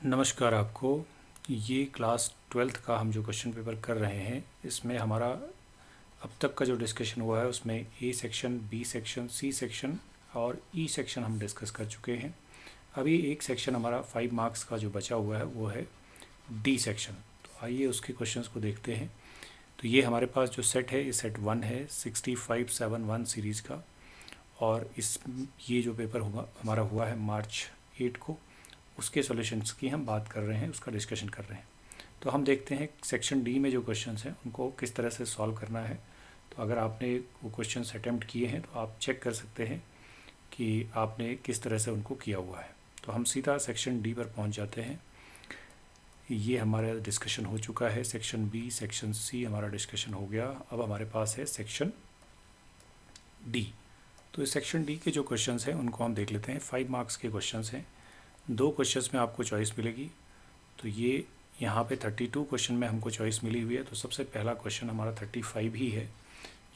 नमस्कार आपको। ये क्लास 12th का हम जो क्वेश्चन पेपर कर रहे हैं, इसमें हमारा अब तक का जो डिस्कशन हुआ है उसमें A section, B section, C section और ई सेक्शन हम डिस्कस कर चुके हैं। अभी एक सेक्शन हमारा 5 मार्क्स का जो बचा हुआ है वो है डी सेक्शन। तो आइए उसके क्वेश्चंस को देखते हैं। तो ये हमारे पास जो सेट है, ये सेट 1 है 6571 सीरीज़ का, और ये जो पेपर होगा हमारा हुआ है मार्च 8 को। उसके सॉल्यूशंस की हम बात कर रहे हैं, उसका डिस्कशन कर रहे हैं। तो हम देखते हैं सेक्शन डी में जो क्वेश्चंस हैं उनको किस तरह से सॉल्व करना है। तो अगर आपने वो क्वेश्चंस अटेम्प्ट किए हैं तो आप चेक कर सकते हैं कि आपने किस तरह से उनको किया हुआ है। तो हम सीधा सेक्शन डी पर पहुंच जाते हैं। ये हमारा डिस्कशन हो चुका है। सेक्शन बी, सेक्शन सी हमारा डिस्कशन हो गया। अब हमारे पास है सेक्शन डी। तो इस सेक्शन डी के जो क्वेश्चंस हैं उनको हम देख लेते हैं। 5 मार्क्स के क्वेश्चंस हैं। 2 क्वेश्चंस में आपको चॉइस मिलेगी। तो ये यहाँ पे 32 क्वेश्चन में हमको चॉइस मिली हुई है। तो सबसे पहला क्वेश्चन हमारा 35 ही है,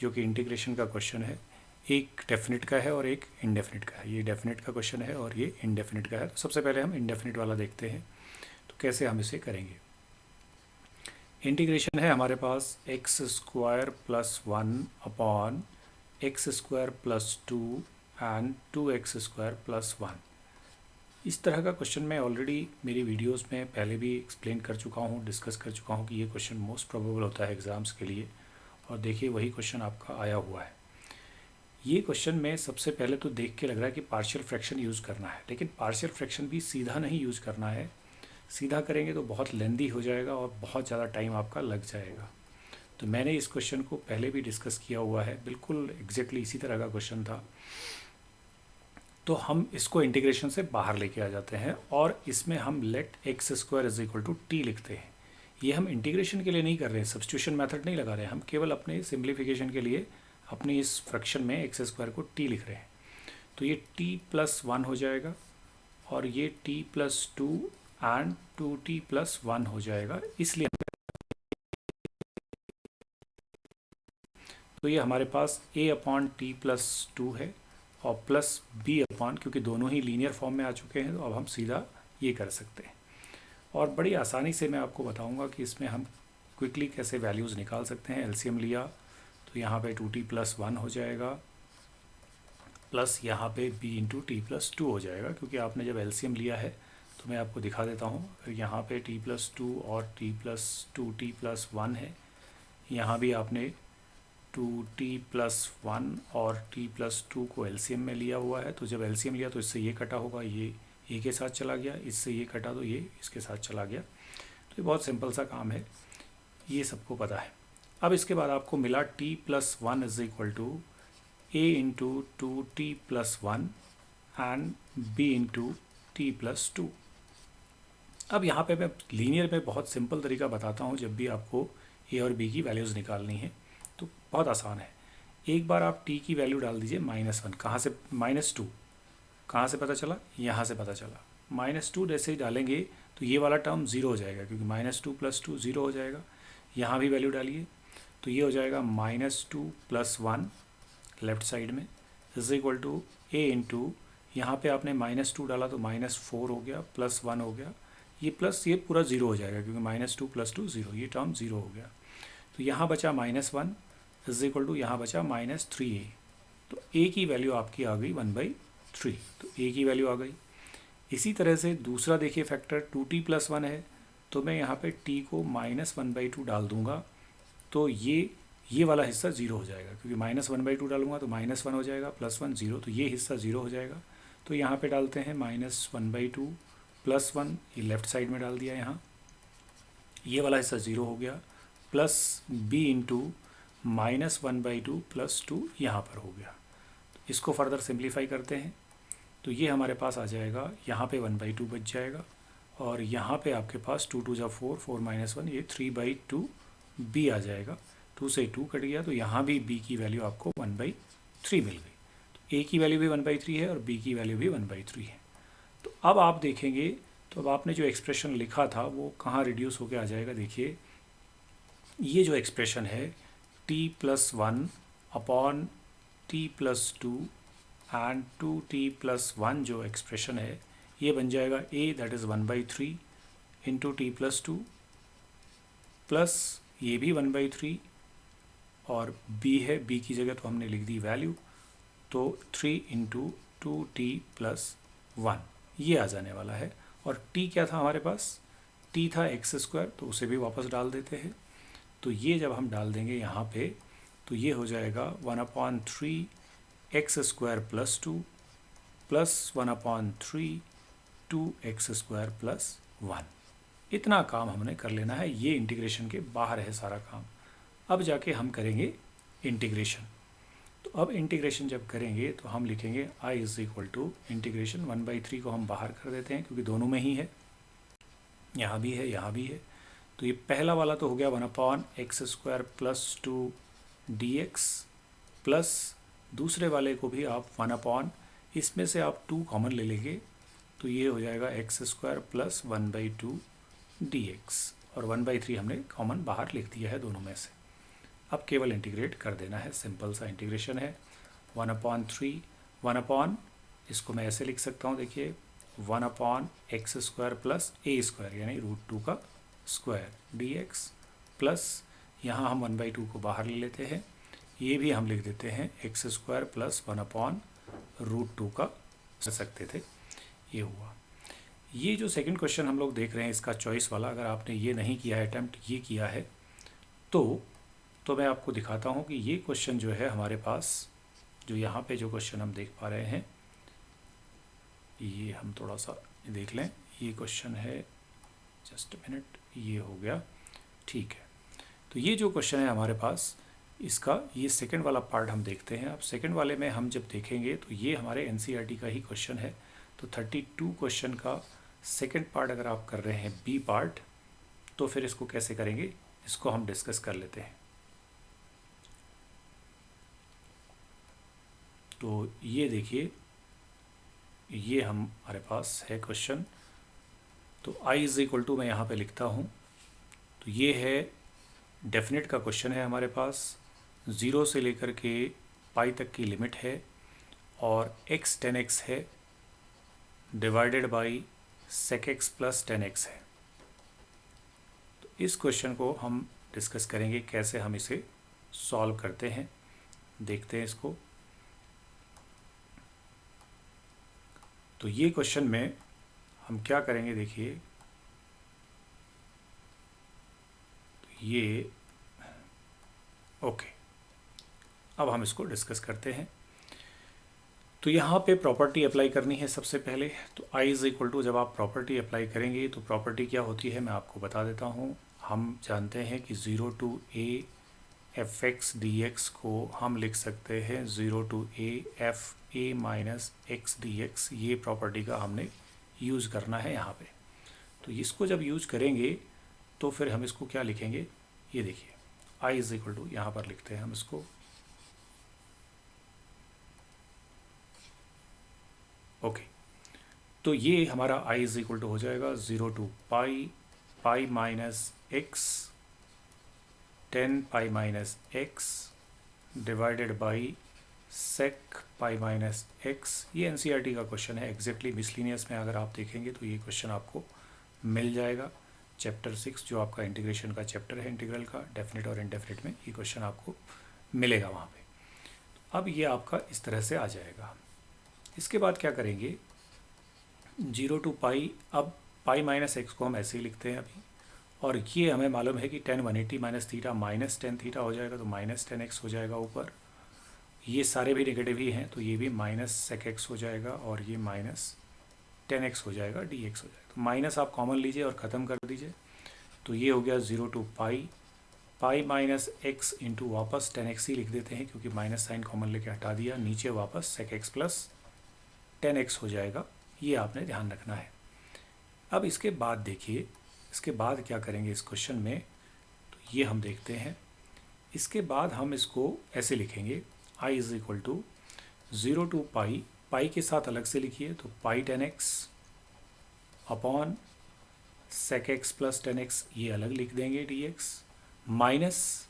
जो कि इंटीग्रेशन का क्वेश्चन है। एक डेफिनेट का है और एक इनडेफिनेट का है। ये डेफिनेट का क्वेश्चन है और ये इनडेफिनेट का है। तो सबसे पहले हम इनडेफिनेट वाला देखते हैं, तो कैसे हम इसे करेंगे। इंटीग्रेशन है हमारे पास x square plus 1 upon x square plus 2 and 2x square plus 1। इस तरह का क्वेश्चन मैं ऑलरेडी मेरी वीडियोस में पहले भी एक्सप्लेन कर चुका हूँ, डिस्कस कर चुका हूँ कि ये क्वेश्चन मोस्ट प्रोबेबल होता है एग्ज़ाम्स के लिए। और देखिए वही क्वेश्चन आपका आया हुआ है। ये क्वेश्चन में सबसे पहले तो देख के लग रहा है कि पार्शियल फ्रैक्शन यूज़ करना है, लेकिन पार्शियल फ्रैक्शन भी सीधा नहीं यूज़ करना है। सीधा करेंगे तो बहुत लेंदी हो जाएगा और बहुत ज़्यादा टाइम आपका लग जाएगा। तो मैंने इस क्वेश्चन को पहले भी डिस्कस किया हुआ है, बिल्कुल एग्जैक्टली इसी तरह का क्वेश्चन था। तो हम इसको इंटीग्रेशन से बाहर लेके आ जाते हैं और इसमें हम let x square is equal to t लिखते हैं। ये हम इंटीग्रेशन के लिए नहीं कर रहे हैं, सब्स्टिट्यूशन मेथड नहीं लगा रहे हैं, हम केवल अपने सिंप्लीफिकेशन के लिए अपनी इस फ्रैक्शन में एक्स स्क्वायर को टी लिख रहे हैं। तो ये टी प्लस 1 हो जाएगा और ये T plus 2 and 2t plus 1 हो जाएगा। इसलिए तो ये हमारे पास a अपॉन टी प्लस 2 है और प्लस b अपॉन, क्योंकि दोनों ही लीनियर फॉर्म में आ चुके हैं तो अब हम सीधा ये कर सकते हैं। और बड़ी आसानी से मैं आपको बताऊंगा कि इसमें हम क्विकली कैसे वैल्यूज़ निकाल सकते हैं। एलसीएम लिया तो यहाँ पे 2t प्लस 1 हो जाएगा, प्लस यहाँ पे b इंटू टी प्लस 2 हो जाएगा। क्योंकि आपने जब एलसीएम लिया है तो मैं आपको दिखा देता हूँ, यहाँ पे t प्लस 2 और t प्लस 2t प्लस 1 है। यहाँ भी आपने 2t प्लस 1 और t प्लस 2 को एलसीएम में लिया हुआ है। तो जब एलसीएम लिया तो इससे ये कटा होगा, ये ए के साथ चला गया, इससे ये कटा तो ये इसके साथ चला गया। तो ये बहुत सिंपल सा काम है, ये सबको पता है। अब इसके बाद आपको मिला t plus 1 is equal to a into 2t plus 1 and b into t plus 2। अब यहाँ पे मैं लीनियर में बहुत सिंपल तरीका बताता हूँ। जब भी आपको ए और बी की वैल्यूज़ निकालनी है तो बहुत आसान है। एक बार आप t की वैल्यू डाल दीजिए -1। कहाँ से? -2। कहाँ से पता चला? यहाँ से पता चला। -2 जैसे ही डालेंगे तो ये वाला टर्म ज़ीरो हो जाएगा, क्योंकि -2 प्लस 2 ज़ीरो हो जाएगा। यहाँ भी वैल्यू डालिए तो ये हो जाएगा -2 प्लस 1 लेफ्ट साइड में is equal to a into, यहाँ पर आपने -2 डाला तो -4 हो गया, प्लस 1 हो गया, ये प्लस ये पूरा ज़ीरो हो जाएगा, क्योंकि -2 प्लस 2 ज़ीरो, ये टर्म ज़ीरो हो गया। तो यहाँ बचा -1 इज इक्वल टू, यहाँ बचा -3a। तो a की वैल्यू आपकी आ गई 1/3। तो a की वैल्यू आ गई। इसी तरह से दूसरा देखिए फैक्टर 2t प्लस 1 है, तो मैं यहाँ पे t को -1/2 डाल दूंगा तो ये वाला हिस्सा ज़ीरो हो जाएगा, क्योंकि -1/2 डालूंगा तो -1 हो जाएगा, +1 ज़ीरो, तो ये हिस्सा ज़ीरो हो जाएगा। तो यहाँ पे डालते हैं -1/2 प्लस 1, ये लेफ़्ट साइड में डाल दिया यहाँ, ये वाला हिस्सा ज़ीरो हो गया, प्लस b इंटू -1/2 प्लस 2 यहाँ पर हो गया। इसको फर्दर सिंप्लीफाई करते हैं तो ये हमारे पास आ जाएगा, यहाँ पे 1/2 बच जाएगा और यहाँ पे आपके पास 2 2 जा 4, 4 - 1, ये 3/2 b आ जाएगा। 2 से 2 कट गया तो यहाँ भी b की वैल्यू आपको 1/3 मिल गई। तो a की वैल्यू भी 1/3 है और b की वैल्यू भी 1/3 है। तो अब आप देखेंगे तो अब आपने जो एक्सप्रेशन लिखा था वो कहाँ रिड्यूस होकर आ जाएगा। देखिए ये जो एक्सप्रेशन है t plus 1 upon t plus 2 and 2t plus 1, जो एक्सप्रेशन है ये बन जाएगा a that is 1/3 into t plus two plus ये भी 1/3 और b है, b की जगह तो हमने लिख दी वैल्यू, तो 3 इंटू 2t प्लस 1 ये आ जाने वाला है। और t क्या था हमारे पास, t था x², तो उसे भी वापस डाल देते हैं। तो ये जब हम डाल देंगे यहाँ पे तो ये हो जाएगा 1/3 x² plus 2 plus 1/3 2x² plus 1। इतना काम हमने कर लेना है, ये इंटीग्रेशन के बाहर है सारा काम। अब जाके हम करेंगे इंटीग्रेशन। तो अब इंटीग्रेशन जब करेंगे तो हम लिखेंगे i is equal to integration 1/3 को हम बाहर कर देते हैं क्योंकि दोनों में ही है, यहाँ भी है यहाँ भी है। तो ये पहला वाला तो हो गया 1/x² प्लस 2 dx प्लस दूसरे वाले को भी आप 1/, इसमें से आप 2 कॉमन ले लेंगे तो ये हो जाएगा x² प्लस 1/2 dx और 1/3 हमने कॉमन बाहर लिख दिया है दोनों में से। अब केवल इंटीग्रेट कर देना है, सिंपल सा इंटीग्रेशन है। 1/3 1/, इसको मैं ऐसे लिख सकता हूँ, देखिए 1/x² प्लस a² यानी √2 का स्क्वायर dx प्लस यहाँ हम 1/2 को बाहर ले लेते हैं, ये भी हम लिख देते हैं x² प्लस 1/√2 का कर सकते थे, ये हुआ। ये जो सेकंड क्वेश्चन हम लोग देख रहे हैं इसका चॉइस वाला, अगर आपने ये नहीं किया है अटैम्प्ट, ये किया है तो मैं आपको दिखाता हूँ कि ये क्वेश्चन जो है हमारे पास, जो यहाँ पे जो क्वेश्चन हम देख पा रहे हैं, ये हम थोड़ा सा देख लें। ये क्वेश्चन है, जस्ट मिनट, ये हो गया, ठीक है। तो ये जो क्वेश्चन है हमारे पास, इसका ये सेकंड वाला पार्ट हम देखते हैं। अब सेकंड वाले में हम जब देखेंगे तो ये हमारे एनसीईआरटी का ही क्वेश्चन है। तो 32 क्वेश्चन का सेकंड पार्ट अगर आप कर रहे हैं बी पार्ट, तो फिर इसको कैसे करेंगे, इसको हम डिस्कस कर लेते हैं। तो ये देखिए, ये हमारे पास है क्वेश्चन। तो i इज़ इक्वल टू मैं यहाँ पे लिखता हूँ, तो ये है डेफिनेट का क्वेश्चन है हमारे पास, 0 से लेकर के पाई तक की लिमिट है और x 10x है divided by sec x plus 10x है। तो इस क्वेश्चन को हम डिस्कस करेंगे कैसे हम इसे सॉल्व करते हैं, देखते हैं इसको। तो ये क्वेश्चन में हम क्या करेंगे, देखिए तो ये ओके, अब हम इसको डिस्कस करते हैं। तो यहाँ पे प्रॉपर्टी अप्लाई करनी है सबसे पहले। तो i इज़ इक्वल टू, जब आप प्रॉपर्टी अप्लाई करेंगे तो प्रॉपर्टी क्या होती है मैं आपको बता देता हूँ। हम जानते हैं कि 0 to a fx dx को हम लिख सकते हैं 0 to a f a minus x dx। ये प्रॉपर्टी का हमने यूज़ करना है यहाँ पे। तो इसको जब यूज़ करेंगे तो फिर हम इसको क्या लिखेंगे, ये देखिए i इज़ इक्वल टू, यहाँ पर लिखते हैं हम इसको, ओके। तो ये हमारा i इज़ इक्वल टू हो जाएगा 0 to pi minus x 10 pi minus x divided by sec pi minus x. ये एनसीईआरटी का क्वेश्चन है, एग्जैक्टली मिसलिनियस में अगर आप देखेंगे तो ये क्वेश्चन आपको मिल जाएगा। चैप्टर 6 जो आपका इंटीग्रेशन का चैप्टर है, इंटीग्रल का, डेफिनेट और इनडेफिनेट में ये क्वेश्चन आपको मिलेगा वहाँ पे। अब ये आपका इस तरह से आ जाएगा। इसके बाद क्या करेंगे, 0 to पाई, अब पाई माइनस एक्स को हम ऐसे ही लिखते हैं अभी, और ये हमें मालूम है कि tan 180 minus theta minus tan theta हो जाएगा, तो माइनस 10x हो जाएगा ऊपर। ये सारे भी नेगेटिव ही हैं तो ये भी माइनस सेक एक्स हो जाएगा और ये माइनस 10x हो जाएगा, dx हो जाएगा। तो माइनस आप कॉमन लीजिए और ख़त्म कर दीजिए। तो ये हो गया 0 to pi minus x into वापस 10x ही लिख देते हैं क्योंकि माइनस साइन कॉमन लेके हटा दिया, नीचे वापस सेक एक्स प्लस 10x हो जाएगा। ये आपने ध्यान रखना है। अब इसके बाद देखिए, इसके बाद क्या करेंगे इस क्वेश्चन में, तो ये हम देखते हैं। इसके बाद हम इसको ऐसे लिखेंगे, i is equal to 0 to pi के साथ अलग से लिखिए, तो pi 10x upon sec x plus 10x ये अलग लिख देंगे dx, माइनस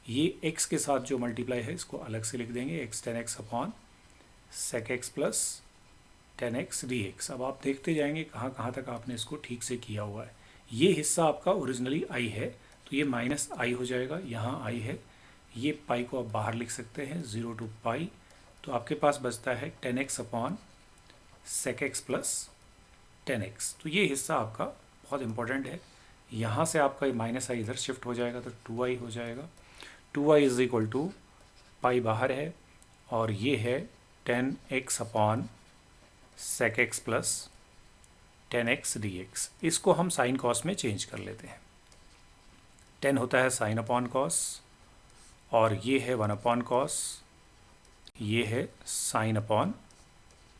ये x के साथ जो मल्टीप्लाई है इसको अलग से लिख देंगे, x 10x upon sec x plus 10x dx। अब आप देखते जाएंगे कहाँ कहाँ तक आपने इसको ठीक से किया हुआ है। ये हिस्सा आपका ओरिजिनली आई है, तो ये माइनस आई हो जाएगा, यहाँ आई है, ये पाई को आप बाहर लिख सकते हैं 0 टू पाई, तो आपके पास बचता है 10x upon sec x plus 10x। तो ये हिस्सा आपका बहुत इंपॉर्टेंट है, यहाँ से आपका ये माइनस आई इधर शिफ्ट हो जाएगा तो 2i हो जाएगा। 2i इज इक्वल टू पाई बाहर है और ये है 10x upon sec x plus 10x dx। इसको हम साइन कॉस में चेंज कर लेते हैं। 10 होता है साइन अपॉन कॉस और ये है 1 अपॉन कॉस, ये है sine upon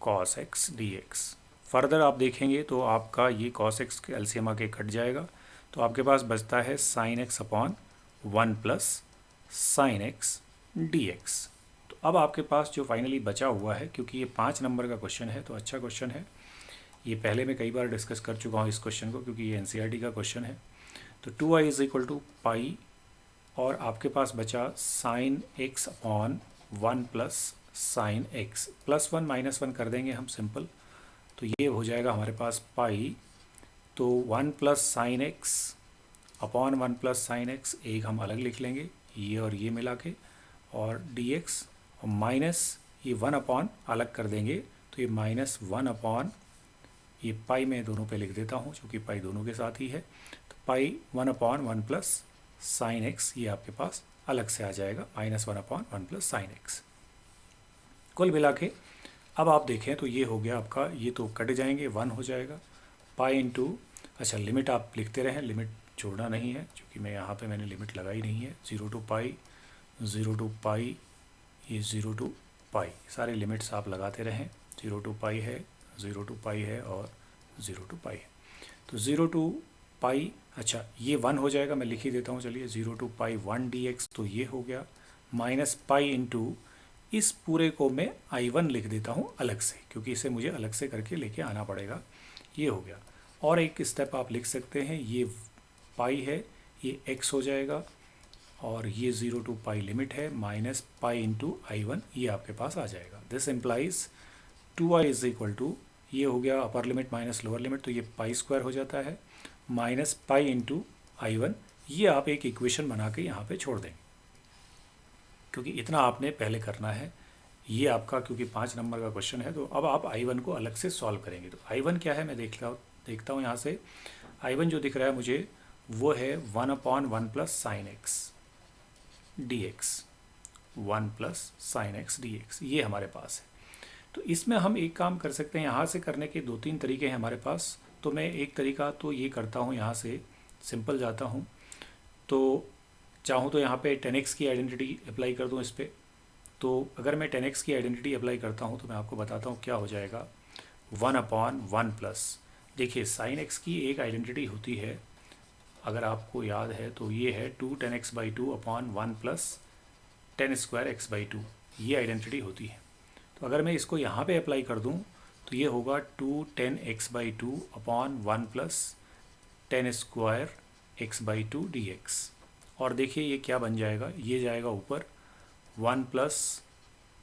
cos x D x. Further आप देखेंगे तो आपका ये कॉस एक्स के एलसीएम आके कट जाएगा, तो आपके पास बचता है sign x upon 1 plus sine x D x. तो अब आपके पास जो फाइनली बचा हुआ है, क्योंकि ये 5 नंबर का क्वेश्चन है तो अच्छा क्वेश्चन है, ये पहले मैं कई बार डिस्कस कर चुका हूँ इस क्वेश्चन को, क्योंकि ये एनसीईआरटी का क्वेश्चन है। तो 2i इज इक्वल टू पाई और आपके पास बचा sign x upon 1 plus sine x, plus 1 minus 1 कर देंगे हम सिंपल, तो ये हो जाएगा हमारे पास पाई, तो 1 plus sine x upon 1 plus sine x एक हम अलग लिख लेंगे, ये और ये मिला के, और डी एक्स और माइनस ये 1 अपॉन अलग कर देंगे, तो ये माइनस 1 अपॉन ये पाई मैं दोनों पे लिख देता हूँ क्योंकि पाई दोनों के साथ ही है, तो पाई 1 अपॉन 1 प्लस साइन एक्स ये आपके पास अलग से आ जाएगा, minus 1 upon 1 plus sine x. कुल मिला के अब आप देखें तो ये हो गया आपका, ये तो कट जाएंगे, 1 हो जाएगा पाई इंटू, अच्छा लिमिट आप लिखते रहें, लिमिट छोड़ना नहीं है क्योंकि मैं यहाँ पे मैंने लिमिट लगाई नहीं है, 0 टू पाई, 0 टू पाई, ये 0 टू पाई, सारे लिमिट्स आप लगाते रहें, 0 टू पाई है, 0 टू पाई है और 0 टू पाई है। तो 0 टू पाई, अच्छा ये 1 हो जाएगा, मैं लिख ही देता हूँ, चलिए 0 टू पाई 1 dx, तो ये हो गया माइनस पाई इंटू, इस पूरे को मैं i1 लिख देता हूँ अलग से क्योंकि इसे मुझे अलग से करके लेके आना पड़ेगा, ये हो गया। और एक स्टेप आप लिख सकते हैं, ये पाई है, ये x हो जाएगा और ये 0 टू पाई लिमिट है, माइनस पाई इंटू i1 ये आपके पास आ जाएगा। This implies 2i is equal to, ये हो गया upper limit minus lower limit, तो ये पाई स्क्वायर हो जाता है, माइनस पाई इंटू i1, ये आप एक इक्वेशन बना के यहाँ पे छोड़ देंगे क्योंकि इतना आपने पहले करना है, ये आपका क्योंकि 5 नंबर का क्वेश्चन है। तो अब आप i1 को अलग से सॉल्व करेंगे, तो i1 क्या है मैं देखता हूँ यहाँ से, i1 जो दिख रहा है मुझे वो है 1 upon 1 plus sine x D x, 1 plus sine x D x, ये हमारे पास है। तो इसमें हम एक काम कर सकते हैं, यहाँ से करने के 2-3 तरीके हैं हमारे पास, तो मैं एक तरीका तो ये करता हूँ, यहाँ से सिंपल जाता हूँ, तो चाहूँ तो यहाँ पे 10x की आइडेंटिटी अप्लाई कर दूँ इस पर। तो अगर मैं 10x की आइडेंटिटी अप्लाई करता हूँ तो मैं आपको बताता हूँ क्या हो जाएगा, 1 अपॉन 1 प्लस, देखिए साइन x की एक आइडेंटिटी होती है, अगर आपको याद है तो ये है 2 10x/2 upon 1 plus 10 square x/2, ये आइडेंटिटी होती है। तो अगर मैं इसको यहाँ पे अप्लाई कर दूँ तो ये होगा 2 10x/2 upon 1 plus 10 square x/2 dx, और देखिए ये क्या बन जाएगा, ये जाएगा ऊपर 1 प्लस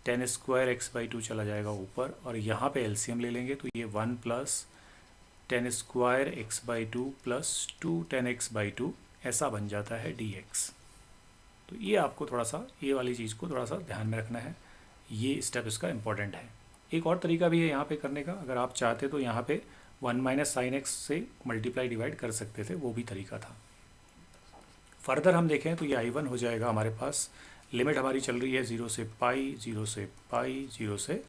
10 स्क्वायर x/2 चला जाएगा ऊपर, और यहाँ पे एलसीएम ले लेंगे तो ये 1 plus 10 square x/2 plus 2 10x/2 ऐसा बन जाता है dx। तो ये आपको थोड़ा सा ये वाली चीज़ को थोड़ा सा ध्यान में रखना है, ये स्टेप इसका इम्पोर्टेंट है। एक और तरीका भी है यहाँ पे करने का, अगर आप चाहते तो यहाँ पे 1 माइनस साइन एक्स से मल्टीप्लाई डिवाइड कर सकते थे, वो भी तरीका था। फर्दर हम देखें तो ये i1 हो जाएगा हमारे पास, लिमिट हमारी चल रही है 0 से पाई, 0 से पाई, 0 से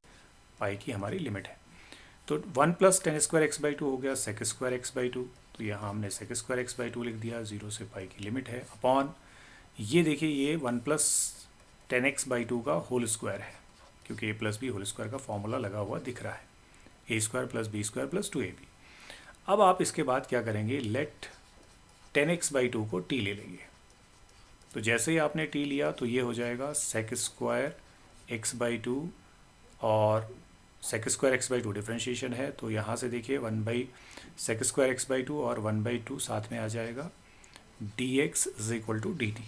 पाई की हमारी लिमिट है। तो 1 प्लस 10 स्क्वायर x/2 हो गया सेक स्क्वायर x/2, तो यहाँ हमने सेक स्क्वायर x/2 लिख दिया, 0 से पाई की लिमिट है, अपॉन ये देखिए ये 1 प्लस 10x/2 का होल स्क्वायर है, क्योंकि a plus b whole square का फॉर्मूला लगा हुआ दिख रहा है, a square plus b square plus 2ab। अब आप इसके बाद क्या करेंगे, लेट 10x/2 को t ले लेंगे, तो जैसे ही आपने t लिया तो ये हो जाएगा सेक स्क्वायर x/2, और सेक स्क्वायर x/2 डिफ्रेंशिएशन है, तो यहाँ से देखिए 1 बाई सेक स्क्वायर x/2 और 1/2 साथ में आ जाएगा, dx is equal to dt।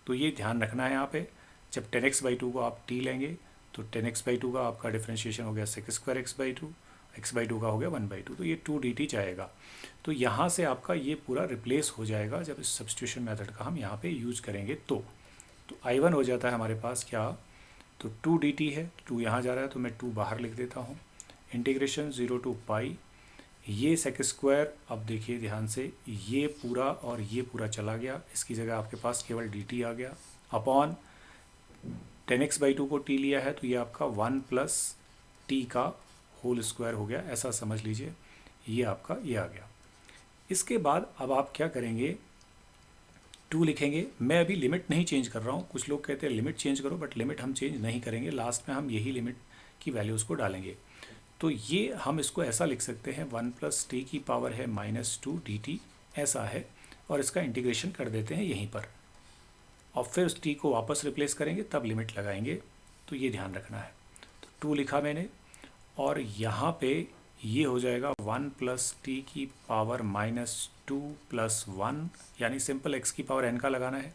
तो ये ध्यान रखना है यहाँ पे, जब 10x/2 को आप t लेंगे तो 10x/2 का आपका डिफ्रेंशिएशन हो गया सेक स्क्वायर x/2, x/2 का हो गया 1/2, तो ये 2 dt जाएगा। तो यहाँ से आपका ये पूरा रिप्लेस हो जाएगा जब इस सब्स्टिट्यूशन मेथड का हम यहाँ पे यूज करेंगे तो I1 हो जाता है हमारे पास क्या, तो 2 dt है, 2 यहाँ जा रहा है तो मैं 2 बाहर लिख देता हूँ, इंटीग्रेशन 0 to पाई, ये सेक स्क्वायर, अब देखिए ध्यान से, ये पूरा और ये पूरा चला गया, इसकी जगह आपके पास केवल dt आ गया, अपॉन 10x/2 को t लिया है तो ये आपका 1 + t का होल स्क्वायर हो गया, ऐसा समझ लीजिए, ये आपका ये आ गया। इसके बाद अब आप क्या करेंगे, 2 लिखेंगे। मैं अभी लिमिट नहीं चेंज कर रहा हूँ, कुछ लोग कहते हैं लिमिट चेंज करो, बट लिमिट हम चेंज नहीं करेंगे, लास्ट में हम यही लिमिट की वैल्यूज़ को डालेंगे। तो ये हम इसको ऐसा लिख सकते हैं 1 + t की पावर है -2 dt, ऐसा है, और इसका इंटीग्रेशन कर देते हैं यहीं पर, और फिर उस t को वापस रिप्लेस करेंगे तब लिमिट लगाएंगे, तो ये ध्यान रखना है। तो 2 लिखा मैंने, और यहाँ पे ये हो जाएगा 1 + t की पावर -2 + 1, यानी सिंपल x की पावर n का लगाना है,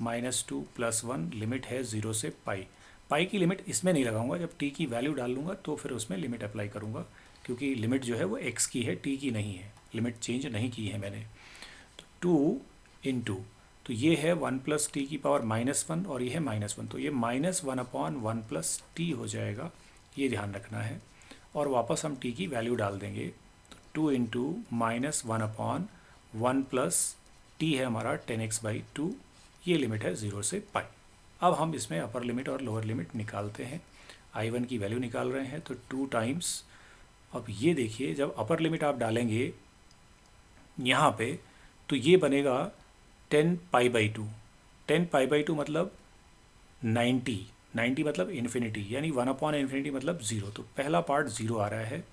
-2 + 1, लिमिट है 0 से पाई। पाई की लिमिट इसमें नहीं लगाऊंगा, जब t की वैल्यू डाल लूँगा तो फिर उसमें लिमिट अप्लाई करूँगा, क्योंकि लिमिट जो है वो x की है, t की नहीं है, लिमिट चेंज नहीं की है मैंने। तो 2 × तो ये है 1 + t की पावर -1 और ये है -1, तो ये -1/1 + t हो जाएगा, ये ध्यान रखना है, और वापस हम t की वैल्यू डाल देंगे, तो 2 × -1/1 + t है हमारा 10x/2, ये लिमिट है 0 से पाई। अब हम इसमें अपर लिमिट और लोअर लिमिट निकालते हैं, I1 की वैल्यू निकाल रहे हैं, तो 2 टाइम्स, अब ये देखिए जब अपर लिमिट आप डालेंगे यहाँ पे तो ये बनेगा 10π/2, 10π/2 मतलब 90 मतलब इन्फिनिटी, यानी 1/∞ मतलब 0, तो पहला पार्ट 0 आ रहा है,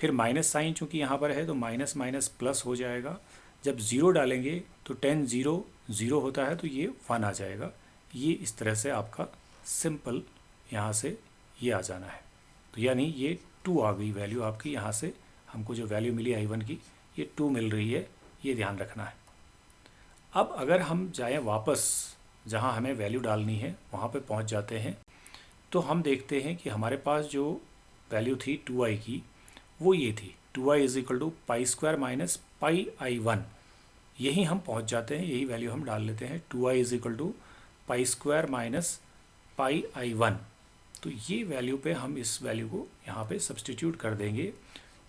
फिर माइनस साइन चूँकि यहाँ पर है तो माइनस माइनस प्लस हो जाएगा, जब 0 डालेंगे तो 10 0 0 होता है तो ये 1 आ जाएगा। ये इस तरह से आपका सिंपल यहाँ से ये आ जाना है, तो यानी ये 2 आ गई वैल्यू आपकी, यहाँ से हमको जो वैल्यू मिली I1 की ये 2 मिल रही है, ये ध्यान रखना है। अब अगर हम जाएं वापस जहाँ हमें वैल्यू डालनी है वहाँ पे पहुँच जाते हैं, तो हम देखते हैं कि हमारे पास जो वैल्यू थी 2i की वो ये थी, 2i = π² - πi1, यही हम पहुँच जाते हैं, यही वैल्यू हम डाल लेते हैं, 2i = π² - πi1, तो ये वैल्यू पे हम इस वैल्यू को यहाँ पे सब्सटीट्यूट कर देंगे,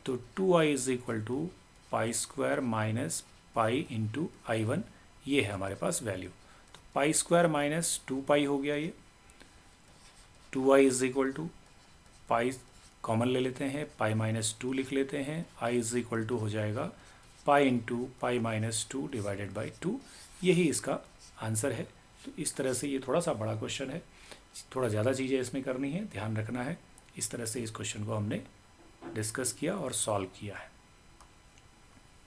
तो 2i = π² - पाई × I1, ये है हमारे पास वैल्यू, तो π² - 2π हो गया, ये 2i = पाई कॉमन ले लेते हैं, π - 2 लिख लेते हैं, i = हो जाएगा π × π - 2 / 2, यही इसका आंसर है। तो इस तरह से ये थोड़ा सा बड़ा क्वेश्चन है, थोड़ा ज़्यादा चीज़ें इसमें करनी है, ध्यान रखना है। इस तरह से इस क्वेश्चन को हमने डिस्कस किया और सॉल्व किया है।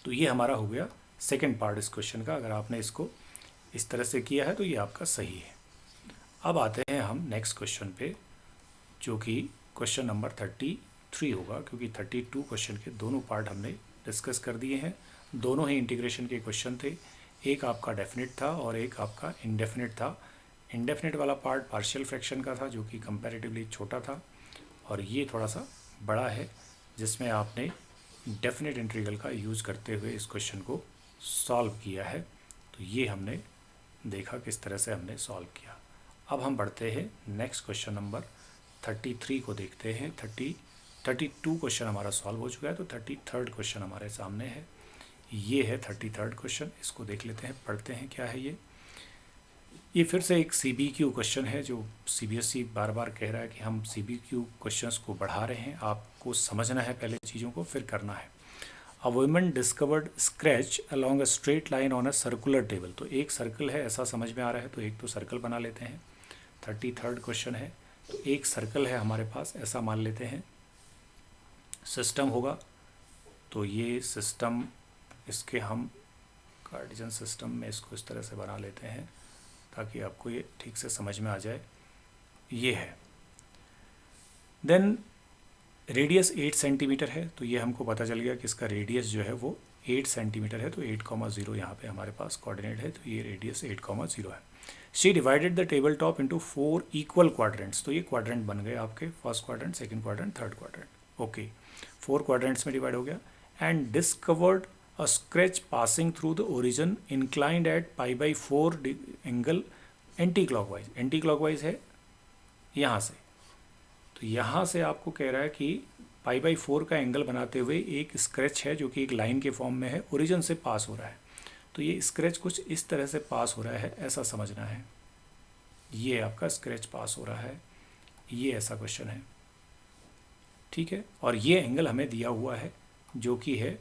तो ये हमारा हो गया सेकंड पार्ट इस क्वेश्चन का। अगर आपने इसको इस तरह से किया है तो ये आपका सही है। अब आते हैं हम नेक्स्ट क्वेश्चन पे, जो कि क्वेश्चन नंबर 33 होगा, क्योंकि 32 क्वेश्चन के दोनों पार्ट हमने डिस्कस कर दिए हैं। दोनों ही इंटीग्रेशन के क्वेश्चन थे, एक आपका डेफिनेट था और एक आपका इनडेफिनेट था। इनडेफिनेट वाला पार्ट पार्शियल फ्रैक्शन का था, जो कि कंपैरेटिवली छोटा था, और ये थोड़ा सा बड़ा है, जिसमें आपने डेफिनेट इंटीग्रल का यूज़ करते हुए इस क्वेश्चन को सॉल्व किया है। तो ये हमने देखा किस तरह से हमने सॉल्व किया। अब हम बढ़ते हैं नेक्स्ट क्वेश्चन नंबर 33 को देखते हैं। 32 क्वेश्चन हमारा सॉल्व हो चुका है, तो 33rd क्वेश्चन हमारे सामने है। ये है 33rd क्वेश्चन, इसको देख लेते हैं, पढ़ते हैं क्या है ये फिर से एक CBQ क्वेश्चन है, जो CBSE बार बार कह रहा है कि हम CBQ क्वेश्चंस को बढ़ा रहे हैं, आपको समझना है पहले चीज़ों को, फिर करना है। A woman discovered scratch along a straight line on a circular table, तो एक सर्कल है ऐसा समझ में आ रहा है, तो एक तो सर्कल बना लेते हैं। 33rd क्वेश्चन है, तो एक सर्कल है हमारे पास, ऐसा मान लेते हैं। सिस्टम होगा, तो ये सिस्टम, इसके हम कार्टेशियन सिस्टम में इसको इस तरह से बना लेते हैं ताकि आपको ये ठीक से समझ में आ जाए। ये है, देन रेडियस 8 सेंटीमीटर है, तो ये हमको पता चल गया कि इसका रेडियस जो है वो 8 सेंटीमीटर है, तो 8,0 यहाँ पे हमारे पास कोऑर्डिनेट है, तो ये रेडियस 8,0 है। She divided the table top into 4 equal quadrants, तो ये क्वाड्रेंट बन गए आपके, first quadrant, second quadrant, third quadrant. Okay, 4 quadrants में डिवाइड हो गया। And discovered a scratch passing through the origin inclined at π/4 angle anti clockwise. Anti clockwise है यहाँ से, तो यहाँ से आपको कह रहा है कि π/4 का एंगल बनाते हुए एक स्क्रैच है जो कि एक लाइन के फॉर्म में है, ओरिजिन से पास हो रहा है। तो ये स्क्रैच कुछ इस तरह से पास हो रहा है, ऐसा समझना है। ये आपका स्क्रैच पास हो रहा है, ये ऐसा क्वेश्चन है, ठीक है। और ये एंगल हमें दिया हुआ है जो कि है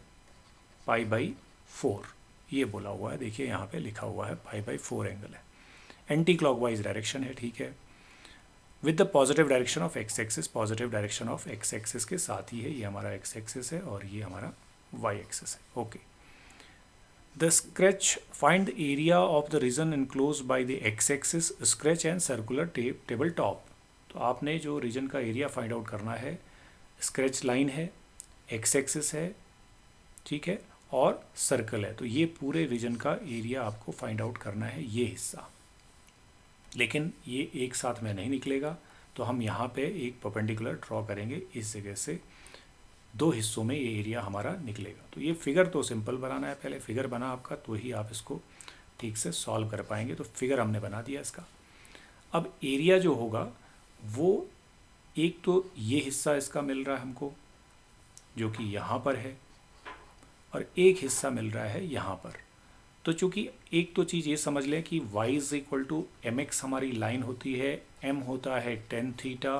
π/4, ये बोला हुआ है, देखिए यहाँ पे लिखा हुआ है π/4 एंगल है, एंटी क्लॉकवाइज डायरेक्शन है, ठीक है। With the positive direction of x axis, positive direction of x axis के साथ ही है, ये हमारा एक्स एक्सिस है और ये हमारा वाई एक्सिस है। Okay, the scratch find the area of the region enclose by the x axis scratch and circular table top. तो आपने जो रीजन का एरिया फाइंड आउट करना है, स्क्रैच लाइन है, एक्स एक्सिस है, ठीक है, और सर्कल है, तो ये पूरे रीजन का एरिया आपको फाइंड आउट करना है, ये हिस्सा। लेकिन ये एक साथ में नहीं निकलेगा, तो हम यहाँ पे एक परपेंडिकुलर ड्रॉ करेंगे, इस जगह से 2 हिस्सों में ये एरिया हमारा निकलेगा। तो ये फिगर तो सिंपल बनाना है, पहले फिगर बना आपका तो ही आप इसको ठीक से सॉल्व कर पाएंगे। तो फिगर हमने बना दिया इसका। अब एरिया जो होगा वो एक तो ये हिस्सा इसका मिल रहा है हमको जो कि यहाँ पर है, और एक हिस्सा मिल रहा है यहाँ पर। तो चूंकि एक तो चीज़ ये समझ लें कि y is equal to mx हमारी लाइन होती है, m होता है tan थीटा,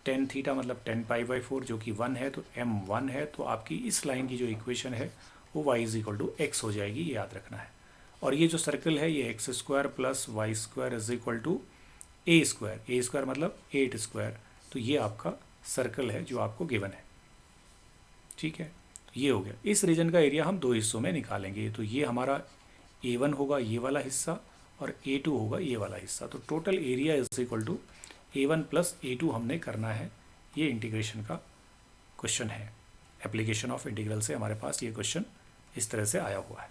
tan थीटा मतलब 10π/4 जो कि 1 है, तो m 1 है। तो आपकी इस लाइन की जो इक्वेशन है वो y is equal to x हो जाएगी, ये याद रखना है। और ये जो सर्कल है ये x² plus y square is equal to a square मतलब 8 स्क्वायर। तो ये आपका सर्कल है जो आपको गिवन है, ठीक है। ये हो गया। इस रीजन का एरिया हम 2 हिस्सों में निकालेंगे, तो ये हमारा A1 होगा ये वाला हिस्सा और A2 होगा ये वाला हिस्सा। तो total area is equal to A1 plus A2 हमने करना है। ये इंटीग्रेशन का क्वेश्चन है, एप्लीकेशन ऑफ इंटीग्रल से हमारे पास ये क्वेश्चन इस तरह से आया हुआ है।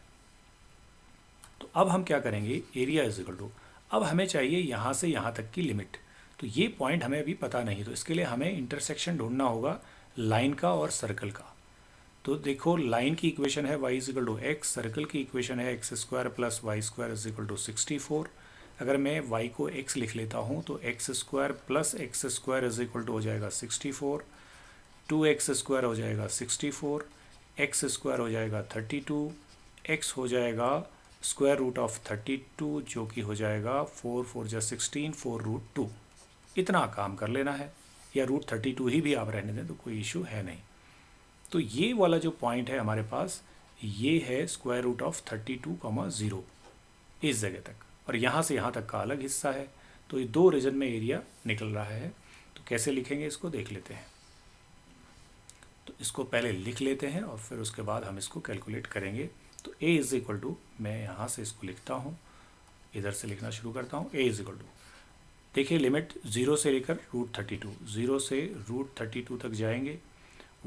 तो अब हम क्या करेंगे, एरिया इज इक्वल टू, अब हमें चाहिए यहाँ से यहाँ तक की लिमिट। तो ये पॉइंट हमें अभी पता नहीं, तो इसके लिए हमें इंटरसेक्शन ढूंढना होगा लाइन का और सर्कल का। तो देखो लाइन की इक्वेशन है y is equal to x, circle की इक्वेशन है x² plus y square is equal to 64। अगर मैं y को x लिख लेता हूँ तो x² plus x² is equal to हो जाएगा 64, 2x² हो जाएगा 64, x² हो जाएगा 32, x हो जाएगा स्क्वायर रूट ऑफ 32 जो कि हो जाएगा 4 4 जा 16, 4√2। इतना काम कर लेना है, या √32 ही भी आप रहने दें तो कोई इशू है नहीं। तो ये वाला जो पॉइंट है हमारे पास, ये है स्क्वायर रूट ऑफ 32,0 इस जगह तक, और यहाँ से यहाँ तक का अलग हिस्सा है। तो ये 2 रीजन में एरिया निकल रहा है। तो कैसे लिखेंगे इसको देख लेते हैं। तो इसको पहले लिख लेते हैं और फिर उसके बाद हम इसको कैलकुलेट करेंगे। तो a इज इक्वल टू, मैं यहाँ से इसको लिखता हूँ, इधर से लिखना शुरू करता हूँ। a इज इक्वल टू, देखिए लिमिट 0 से लेकर √32, 0 से √32 तक जाएंगे।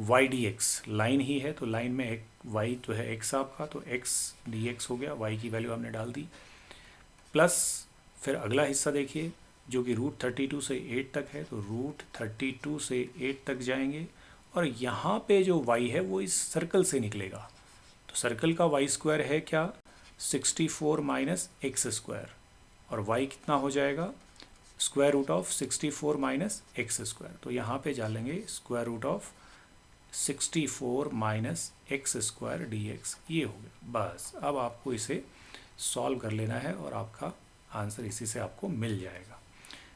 y dx लाइन ही है, तो लाइन में एक y तो है x आपका, तो x dx हो गया, y की वैल्यू हमने डाल दी। प्लस फिर अगला हिस्सा देखिए जो कि √32 से 8 तक है, तो √32 से 8 तक जाएंगे, और यहाँ पे जो y है वो इस सर्कल से निकलेगा। तो सर्कल का वाई स्क्वायर है क्या, 64 माइनस एक्स स्क्वायर, और y कितना हो जाएगा, square root of 64 minus x square. तो यहाँ पे डालेंगे square root of 64 minus x square d x, ये हो गया। बस अब आपको इसे सॉल्व कर लेना है और आपका आंसर इसी से आपको मिल जाएगा।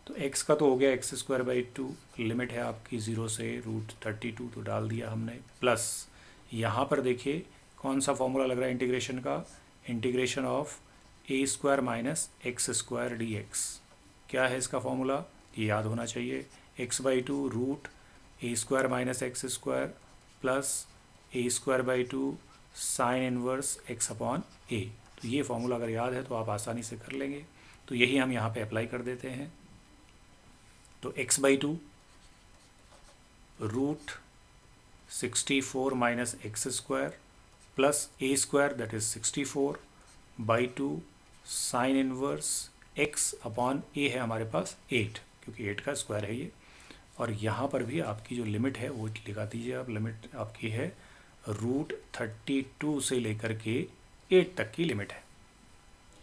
तो x का तो हो गया x²/2, लिमिट है आपकी 0 से √32, तो डाल दिया हमने। प्लस यहाँ पर देखिए कौन सा फॉर्मूला लग रहा है इंटीग्रेशन का, integration of a² minus x² dx। क्या है इसका फॉर्मूला, ये याद होना चाहिए, x/2 root a² minus x² plus a²/2 sine inverse x/a। तो ये फॉर्मूला अगर याद है तो आप आसानी से कर लेंगे। तो यही हम यहाँ पे अप्लाई कर देते हैं। तो x/2 root 64 minus x² plus a² that is 64/2 sine inverse x/a है हमारे पास 8, क्योंकि 8 का स्क्वायर है ये, और यहाँ पर भी आपकी जो लिमिट है वो लगा दीजिए आप। लिमिट आपकी है √32 से लेकर के 8 तक की लिमिट है।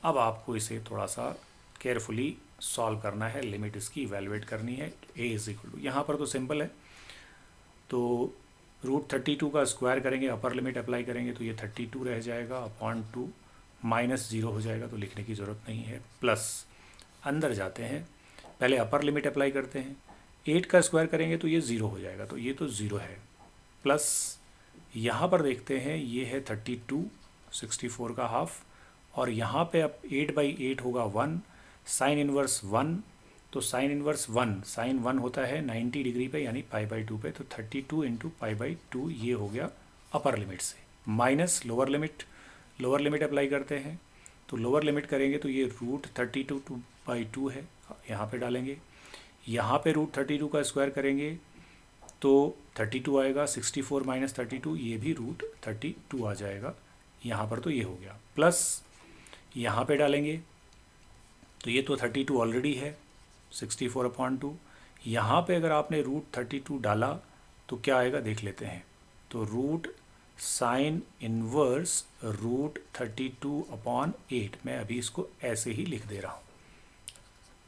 अब आपको इसे थोड़ा सा केयरफुली सॉल्व करना है, लिमिट इसकी इवेलुएट करनी है। a इज इक्वल टू, यहाँ पर तो सिंपल है, तो √32 का स्क्वायर करेंगे, अपर लिमिट अप्लाई करेंगे तो ये 32 रह जाएगा अपॉन 2, -0 हो जाएगा तो लिखने की ज़रूरत नहीं है। प्लस अंदर जाते हैं, पहले अपर लिमिट अप्लाई करते हैं, 8 का स्क्वायर करेंगे तो ये 0 हो जाएगा, तो ये तो 0 है। प्लस यहाँ पर देखते हैं ये है 32, 64 का हाफ, और यहाँ पे अब 8/8 होगा 1, साइन इनवर्स 1, तो साइन इनवर्स 1, साइन 1 होता है 90 डिग्री पे यानी π/2 पे, तो 32 इंटू π/2 ये हो गया अपर लिमिट से। माइनस लोअर लिमिट अप्लाई करते हैं, तो लोअर लिमिट करेंगे तो ये √32/2 है, यहाँ पे डालेंगे। यहाँ पे √32 का स्क्वायर करेंगे तो 32 आएगा, 64 - 32 ये भी √32 आ जाएगा, यहाँ पर तो ये हो गया। प्लस यहाँ पे डालेंगे तो ये तो 32 ऑलरेडी है, 64/2। यहाँ पे अगर आपने √32 डाला तो क्या आएगा देख लेते हैं, तो रूट साइन इनवर्स √32/8, मैं अभी इसको ऐसे ही लिख दे रहा हूँ।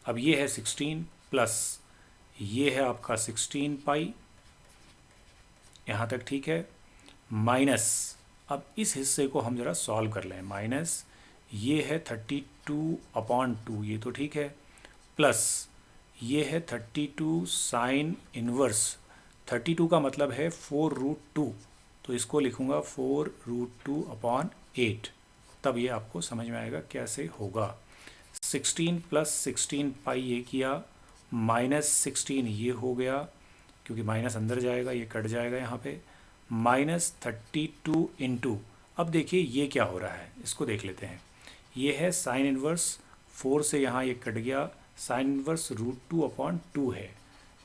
अब ये है 16 प्लस ये है आपका 16 यहाँ तक ठीक है, माइनस अब इस हिस्से को हम ज़रा सॉल्व कर लें, माइनस ये है 32/2, ये तो ठीक है, प्लस ये है 32 साइन इनवर्स, 32 का मतलब है 4√2, तो इसको लिखूँगा 4√2/8, तब ये आपको समझ में आएगा कैसे होगा। 16 प्लस 16 ये किया, -16 ये हो गया, क्योंकि माइनस अंदर जाएगा ये कट जाएगा यहाँ पे, -32 इंटू, अब देखिए ये क्या हो रहा है इसको देख लेते हैं। ये है साइन इनवर्स 4 से यहाँ ये कट गया, साइन इनवर्स √2/2 है,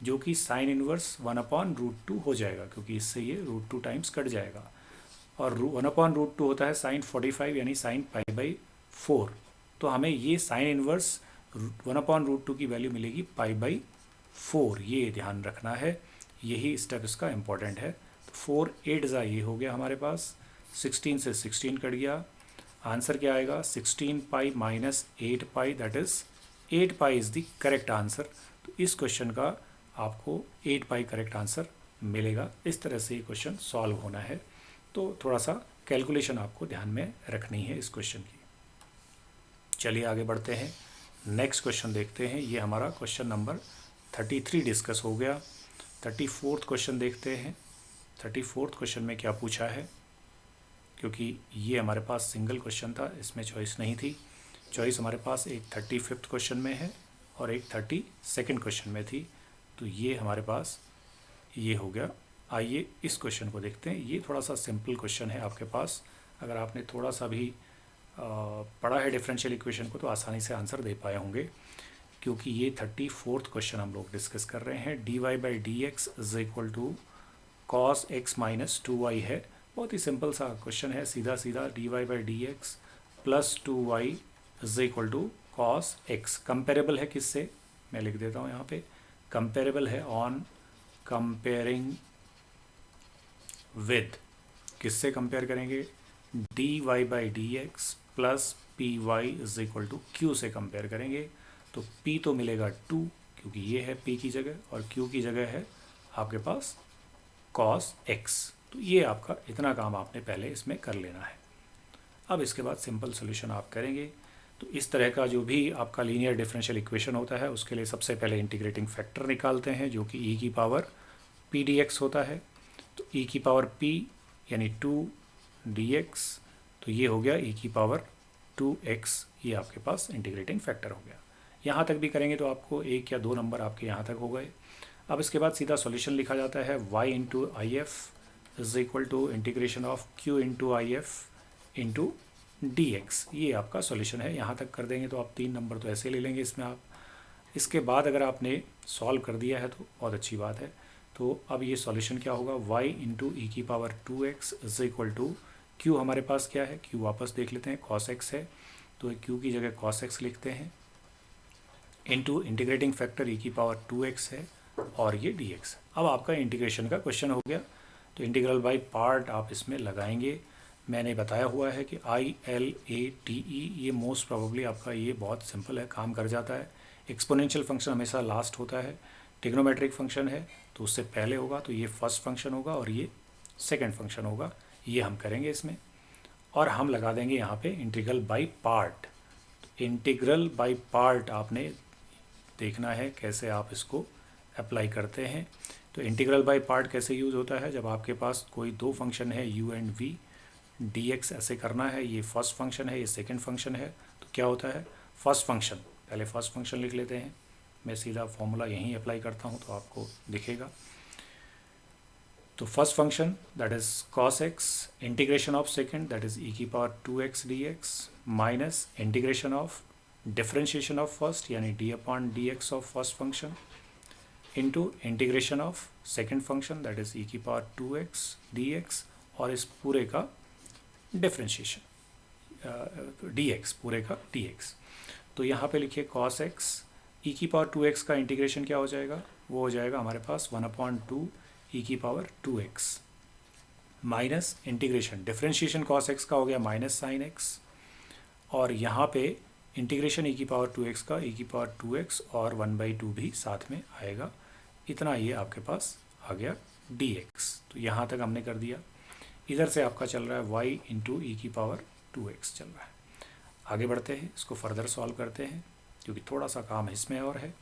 जो कि साइन इनवर्स 1/√2 हो जाएगा, क्योंकि इससे ये √2 टाइम्स कट जाएगा, और 1/√2 होता है साइन 45 यानी साइन π/4, तो हमें ये साइन इनवर्स 1/√2 की वैल्यू मिलेगी π/4, ये ध्यान रखना है, यही स्टेप इसका इम्पॉर्टेंट है। तो 4 8 ये हो गया हमारे पास, 16 से 16 कट गया, आंसर क्या आएगा 16π - 8π, that is 8π is the correct answer. तो इस क्वेश्चन का आपको 8π करेक्ट आंसर मिलेगा। इस तरह से ये क्वेश्चन सॉल्व होना है, तो थोड़ा सा कैलकुलेशन आपको ध्यान में रखनी है इस क्वेश्चन की। चलिए आगे बढ़ते हैं, नेक्स्ट क्वेश्चन देखते हैं। ये हमारा क्वेश्चन नंबर 33 डिस्कस हो गया। 34th क्वेश्चन देखते हैं। 34th क्वेश्चन में क्या पूछा है, क्योंकि ये हमारे पास सिंगल क्वेश्चन था, इसमें चॉइस नहीं थी। चॉइस हमारे पास एक 35th क्वेश्चन में है और एक 32nd क्वेश्चन में थी, तो ये हमारे पास ये हो गया। आइए इस क्वेश्चन को देखते हैं। ये थोड़ा सा सिंपल क्वेश्चन है आपके पास, अगर आपने थोड़ा सा भी पढ़ा है डिफरेंशियल इक्वेशन को तो आसानी से आंसर दे पाए होंगे, क्योंकि ये 34th क्वेश्चन हम लोग डिस्कस कर रहे हैं। dy/dx is equal to cos x - 2y है। बहुत ही सिंपल सा क्वेश्चन है, सीधा सीधा dy/dx plus 2y is equal to cos x। Comparable है किससे, मैं लिख देता हूँ यहाँ पे, कंपेरेबल है ऑन कंपेयरिंग विद, किससे कंपेयर करेंगे, dy/dx plus py is equal to q से कंपेयर करेंगे। तो p तो मिलेगा 2, क्योंकि ये है p की जगह, और q की जगह है आपके पास cos x। तो ये आपका इतना काम आपने पहले इसमें कर लेना है। अब इसके बाद सिंपल सोल्यूशन आप करेंगे। तो इस तरह का जो भी आपका लीनियर डिफरेंशियल इक्वेशन होता है, उसके लिए सबसे पहले इंटीग्रेटिंग फैक्टर निकालते हैं, जो कि e की पावर p dx होता है। तो e की पावर p यानी 2 dx, तो ये हो गया e की पावर 2x, ये आपके पास इंटीग्रेटिंग फैक्टर हो गया। यहाँ तक भी करेंगे तो आपको 1 या 2 नंबर आपके यहाँ तक हो गए। अब इसके बाद सीधा सॉल्यूशन लिखा जाता है, y into I F is equal to integration of q into I F into d x, ये आपका सॉल्यूशन है। यहाँ तक कर देंगे तो आप 3 नंबर तो ऐसे ले लेंगे इसमें आप। इसके बाद अगर आपने सॉल्व कर दिया है तो बहुत अच्छी बात है। तो अब ये सॉल्यूशन क्या होगा, y इंटू ई की power 2x is equal to q, हमारे पास क्या है, q वापस देख लेते हैं, cos x है, तो q की जगह cos x लिखते हैं, इंटू इंटीग्रेटिंग फैक्टर e की पावर 2x है, और ये dx। अब आपका इंटीग्रेशन का क्वेश्चन हो गया, तो इंटीग्रल बाय पार्ट आप इसमें लगाएंगे। मैंने बताया हुआ है कि ILATE, ये मोस्ट प्रोबेबली आपका ये बहुत सिंपल है, काम कर जाता है। एक्सपोनेंशियल फंक्शन हमेशा लास्ट होता है, ट्रिग्नोमेट्रिक फंक्शन है तो उससे पहले होगा, तो ये फर्स्ट फंक्शन होगा और ये सेकंड फंक्शन होगा। ये हम करेंगे इसमें, और हम लगा देंगे यहाँ पे integral by part. Integral by part आपने देखना है कैसे आप इसको अप्लाई करते हैं। तो इंटीग्रल बाय पार्ट कैसे यूज़ होता है, जब आपके पास कोई दो फंक्शन है u एंड v, dx ऐसे करना है, ये फर्स्ट फंक्शन है, ये सेकंड फंक्शन है, तो क्या होता है फर्स्ट फंक्शन, पहले फर्स्ट फंक्शन लिख लेते हैं। मैं सीधा फॉर्मूला यहीं अप्लाई करता हूँ तो आपको दिखेगा। तो first function that is cos x, integration of second that is e की power 2x dx, minus integration of differentiation of first यानी d upon dx of first function into integration of second function that is e की power 2x dx, और इस पूरे का differentiation dx, पूरे का dx। तो यहाँ पे लिखिए cos x, e की पावर 2x का इंटीग्रेशन क्या हो जाएगा, वो हो जाएगा हमारे पास 1/2 e की power 2x, minus integration differentiation cos x का हो गया माइनस साइन x, और यहाँ पे इंटीग्रेशन e की पावर 2x का e की पावर 2x और 1/2 भी साथ में आएगा। इतना ये आपके पास आ गया dx। तो यहाँ तक हमने कर दिया। इधर से आपका चल रहा है y इंटू ई की पावर 2x चल रहा है। आगे बढ़ते हैं, इसको फर्दर सॉल्व करते हैं क्योंकि थोड़ा सा काम इसमें और है।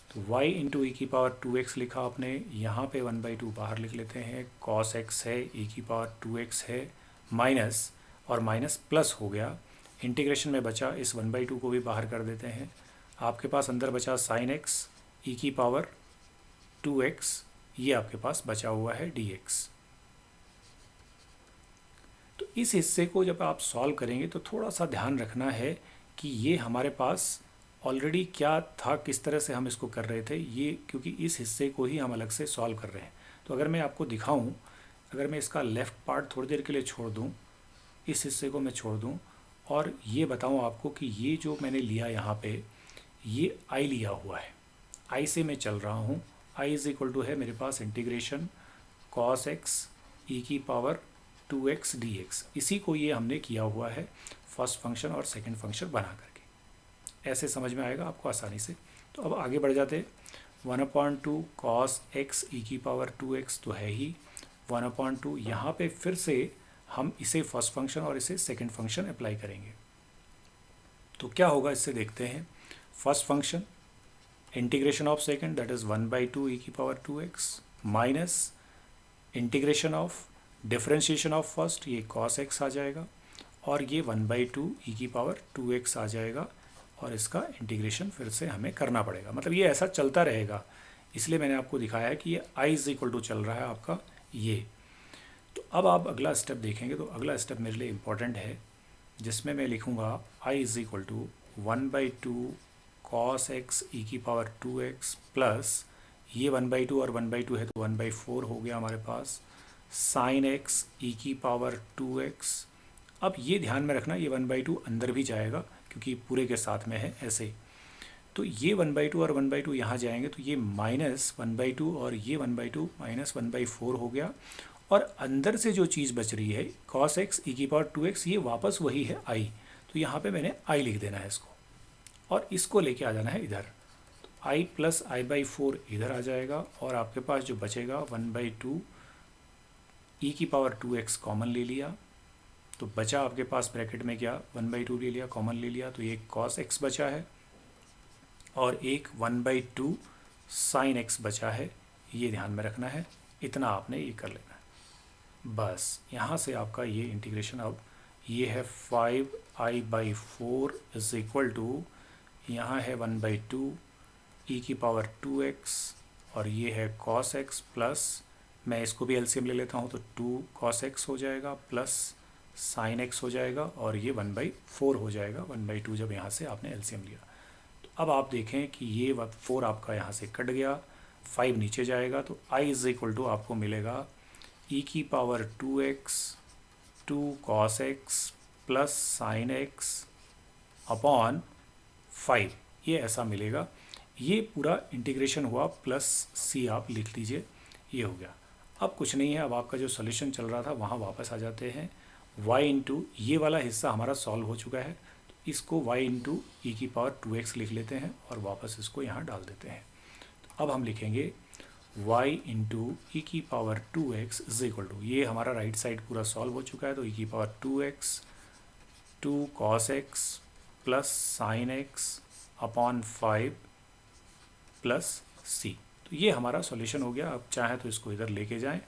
तो y इंटू ई की पावर 2x लिखा आपने, यहाँ पे 1/2 बाहर लिख लेते हैं, cos x है, e की पावर 2x है, माइनस और माइनस प्लस हो गया, इंटीग्रेशन में बचा, इस 1/2 को भी बाहर कर देते हैं। आपके पास अंदर बचा sin x, e की पावर 2x, ये आपके पास बचा हुआ है dx। तो इस हिस्से को जब आप सॉल्व करेंगे तो थोड़ा सा ध्यान रखना है कि ये हमारे पास ऑलरेडी क्या था, किस तरह से हम इसको कर रहे थे, ये क्योंकि इस हिस्से को ही हम अलग से सॉल्व कर रहे हैं। तो अगर मैं आपको दिखाऊं, अगर मैं इसका लेफ़्ट पार्ट थोड़ी देर के लिए छोड़ दूं, इस हिस्से को मैं छोड़ दूं और ये बताऊं आपको कि ये जो मैंने लिया यहाँ पे, ये आई लिया हुआ है, आई से मैं चल रहा हूँ। आई इज इक्वल टू है मेरे पास इंटीग्रेशन cos x e की पावर 2x dx, इसी को ये हमने किया हुआ है फर्स्ट फंक्शन और सेकंड फंक्शन बना करके। ऐसे समझ में आएगा आपको आसानी से। तो अब आगे बढ़ जाते हैं। 1/2 cos x e की पावर 2x तो है ही, 1/2 यहाँ पे फिर से हम इसे फर्स्ट फंक्शन और इसे सेकंड फंक्शन अप्लाई करेंगे। तो क्या होगा इससे देखते हैं। First function integration of second that is 1/2 e की power 2x, minus integration of differentiation of first, ये cos x आ जाएगा, और ये 1/2 e की पावर 2x आ जाएगा, और इसका इंटीग्रेशन फिर से हमें करना पड़ेगा। मतलब ये ऐसा चलता रहेगा, इसलिए मैंने आपको दिखाया है कि ये i इज इक्वल टू चल रहा है आपका ये। तो अब आप अगला स्टेप देखेंगे, तो अगला स्टेप मेरे लिए इम्पोर्टेंट है, जिसमें मैं लिखूँगा i is equal to 1/2 cos x e की पावर 2x प्लस ये 1/2 और 1/2 है तो 1/4 हो गया हमारे पास, साइन x e की पावर 2x। अब ये ध्यान में रखना, ये 1/2 अंदर भी जाएगा क्योंकि पूरे के साथ में है ऐसे। तो ये 1/2 और 1/2 यहाँ जाएंगे तो ये माइनस 1/2 और ये 1/2 माइनस 1/4 हो गया, और अंदर से जो चीज़ बच रही है cos x e की पावर 2x, ये वापस वही है i। तो यहाँ पे मैंने i लिख देना है इसको, और इसको लेके आ जाना है इधर। तो i प्लस i/4 इधर आ जाएगा, और आपके पास जो बचेगा 1/2 e की पावर 2x कॉमन ले लिया, तो बचा आपके पास ब्रैकेट में क्या, 1/2 ले लिया, कॉमन ले लिया, तो ये cos x बचा है, और एक 1/2 साइन x बचा है। ये ध्यान में रखना है, इतना आपने ये कर लेना है बस। यहाँ से आपका ये इंटीग्रेशन अब ये है 5i/4 इज इक्वल टू, यहाँ है 1/2 e की पावर 2x, और ये है cos x प्लस, मैं इसको भी एलसीएम ले लेता हूँ तो 2 cos x हो जाएगा प्लस साइन x हो जाएगा, और ये 1/4 हो जाएगा 1/2 जब यहाँ से आपने एलसीएम लिया। तो अब आप देखें कि ये 4 आपका यहाँ से कट गया, 5 नीचे जाएगा, तो i इज इक्वल टू आपको मिलेगा e की power 2x 2 cos x plus sign x upon 5, ये ऐसा मिलेगा। ये पूरा इंटीग्रेशन हुआ प्लस सी आप लिख लीजिए, ये हो गया। अब कुछ नहीं है, अब आपका जो सोल्यूशन चल रहा था वहाँ वापस आ जाते हैं। y इंटू ये वाला हिस्सा हमारा सॉल्व हो चुका है, तो इसको y इंटू ई की पावर 2x लिख लेते हैं और वापस इसको यहाँ डाल देते हैं। तो अब हम लिखेंगे y इंटू ई की power 2x is equal to, ये हमारा राइट साइड पूरा सॉल्व हो चुका है, तो ई की power 2x 2 cos x plus sine x upon 5 plus C. तो ये हमारा सॉल्यूशन हो गया। आप चाहें तो इसको इधर लेके जाएं,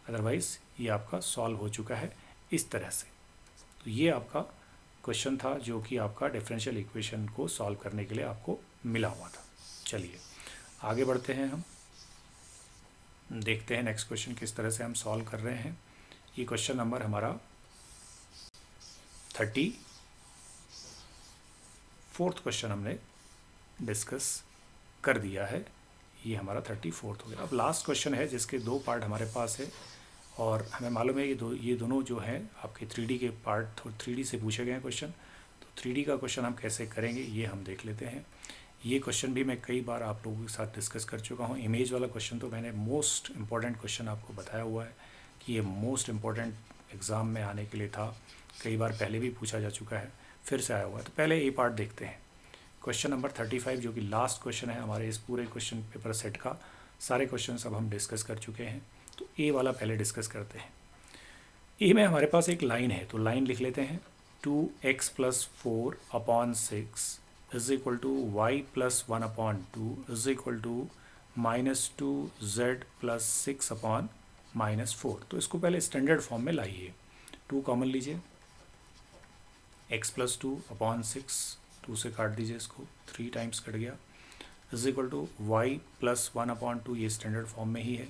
अदरवाइज़ ये आपका सॉल्व हो चुका है इस तरह से। तो ये आपका क्वेश्चन था जो कि आपका डिफरेंशियल इक्वेशन को सॉल्व करने के लिए आपको मिला हुआ था। चलिए आगे बढ़ते हैं, हम देखते हैं नेक्स्ट क्वेश्चन किस तरह से हम सॉल्व कर रहे हैं। ये क्वेश्चन नंबर हमारा 34th क्वेश्चन हमने डिस्कस कर दिया है, ये हमारा 34th हो गया। अब लास्ट क्वेश्चन है जिसके 2 पार्ट हमारे पास है और हमें मालूम है ये दोनों जो हैं आपके 3D के पार्ट 3D से पूछे गए हैं क्वेश्चन। तो 3D का क्वेश्चन हम कैसे करेंगे ये हम देख लेते हैं। ये क्वेश्चन भी मैं कई बार आप लोगों के साथ डिस्कस कर चुका हूँ। इमेज वाला क्वेश्चन तो मैंने मोस्ट इम्पॉर्टेंट क्वेश्चन आपको बताया हुआ है कि ये मोस्ट इम्पॉर्टेंट एग्ज़ाम में आने के लिए था, कई बार पहले भी पूछा जा चुका है, फिर से आया हुआ है। तो पहले ये पार्ट देखते हैं, क्वेश्चन नंबर 35 जो कि लास्ट क्वेश्चन है हमारे इस पूरे क्वेश्चन पेपर सेट का। सारे क्वेश्चन अब हम डिस्कस कर चुके हैं, तो ए वाला पहले डिस्कस करते हैं। ए में हमारे पास एक लाइन है, तो लाइन लिख लेते हैं 2x plus 4 upon 6 is equal to y plus 1 upon 2 is equal to -2z plus 6 upon -4। तो इसको पहले स्टैंडर्ड फॉर्म में लाइए, 2 कॉमन लीजिए, x प्लस 2 अपॉन 6, 2 से काट दीजिए इसको, 3 टाइम्स कट गया, is equal to y plus 1 upon 2, ये स्टैंडर्ड फॉर्म में ही है,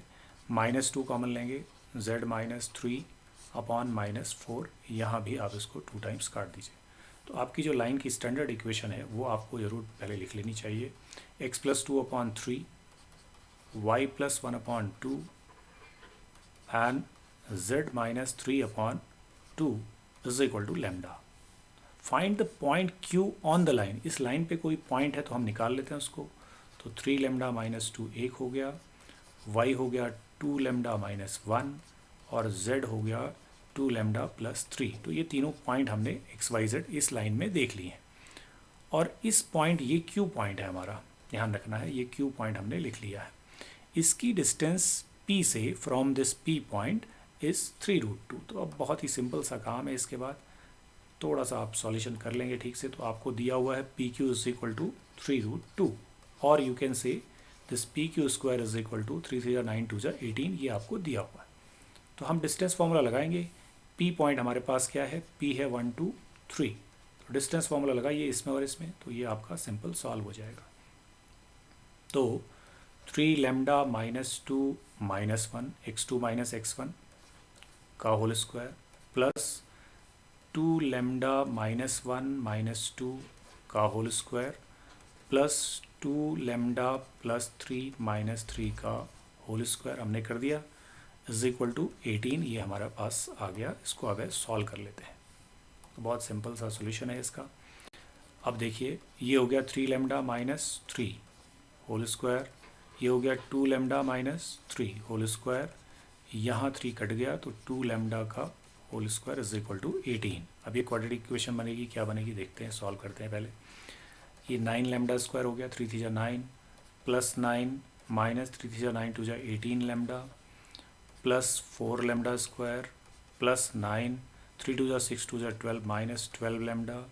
-2 कॉमन लेंगे, z माइनस 3 अपॉन -4, यहाँ भी आप इसको 2 टाइम्स काट दीजिए। तो आपकी जो लाइन की स्टैंडर्ड इक्वेशन है वो आपको ज़रूर पहले लिख लेनी चाहिए, x plus 2 upon 3 y plus 1 upon 2 and z minus 3 upon 2 is equal to lambda. Find the point Q on the line, इस लाइन पे कोई पॉइंट है तो हम निकाल लेते हैं उसको। तो 3 लैम्डा माइनस 2 1 हो गया, y हो गया 2 लैम्डा माइनस 1 और z हो गया 2 लैम्डा प्लस 3। तो ये तीनों पॉइंट हमने XYZ इस लाइन में देख लिए हैं। और इस पॉइंट, ये Q पॉइंट है हमारा, ध्यान रखना है, ये Q पॉइंट हमने लिख लिया है। इसकी डिस्टेंस P से from this P point is 3√2। तो अब बहुत ही सिंपल सा काम है, इसके बाद थोड़ा सा आप सॉल्यूशन कर लेंगे ठीक से। तो आपको दिया हुआ है PQ इज इक्वल टू 3√2 और you can say this PQ square is equal to 3 3 9 2 18, ये आपको दिया हुआ है। तो हम डिस्टेंस फार्मूला लगाएंगे। P पॉइंट हमारे पास क्या है, P है 1 2 3, तो डिस्टेंस फार्मूला लगाइए इसमें और इसमें, तो ये आपका सिंपल सॉल्व हो जाएगा। तो 3 lambda minus 2 minus 1 x2 minus x1 का whole square plus 2 lambda minus 1 minus 2 का whole square plus 2 lambda plus 3 minus 3 का होल स्क्वायर हमने कर दिया इज इक्वल टू 18। ये हमारे पास आ गया, इसको अब सॉल्व कर लेते हैं। तो बहुत सिंपल सा सॉल्यूशन है इसका। अब देखिए ये हो गया 3 लैम्डा माइनस 3 होल स्क्वायर, ये हो गया 2 लैम्डा माइनस 3 होल स्क्वायर, यहाँ 3 कट गया तो 2 लैम्डा का whole square is equal to 18। अब ये क्वाड्रेटिक इक्वेशन बनेगी, क्या बनेगी देखते हैं, सॉल्व करते हैं पहले। ये 9 लैम्डा स्क्वायर हो गया, 3 3 9 plus 9 minus 3 3 9 2 18 lambda plus 4 lambda square plus 9 3 2 6 2 12 minus 12 lambda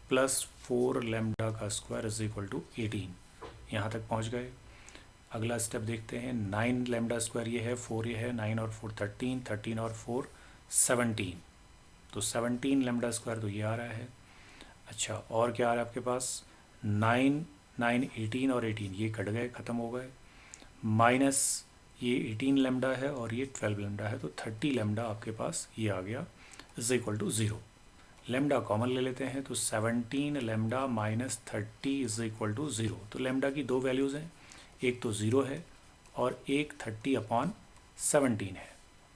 plus 4 lambda का स्क्वायर इज इक्वल टू 18। यहाँ तक पहुँच गए। अगला स्टेप देखते हैं, 9 लैम्डा स्क्वायर ये है, 4 ये है, 9 और 4 13, 13 और 4 17, तो 17 लैम्डा स्क्वायर तो ये आ रहा है। अच्छा और क्या आ रहा है आपके पास, 9 9 18 और 18 ये कट गए, ख़त्म हो गए, माइनस ये 18 लैम्डा है और ये 12 लैम्डा है, तो 30 लैम्डा आपके पास ये आ गया is equal to 0। Lambda common ले लेते हैं, तो 17 lambda minus 30 is equal to 0। तो लैम्डा की 2 वैल्यूज़ हैं, एक तो 0 है और एक 30 अपॉन 17 है।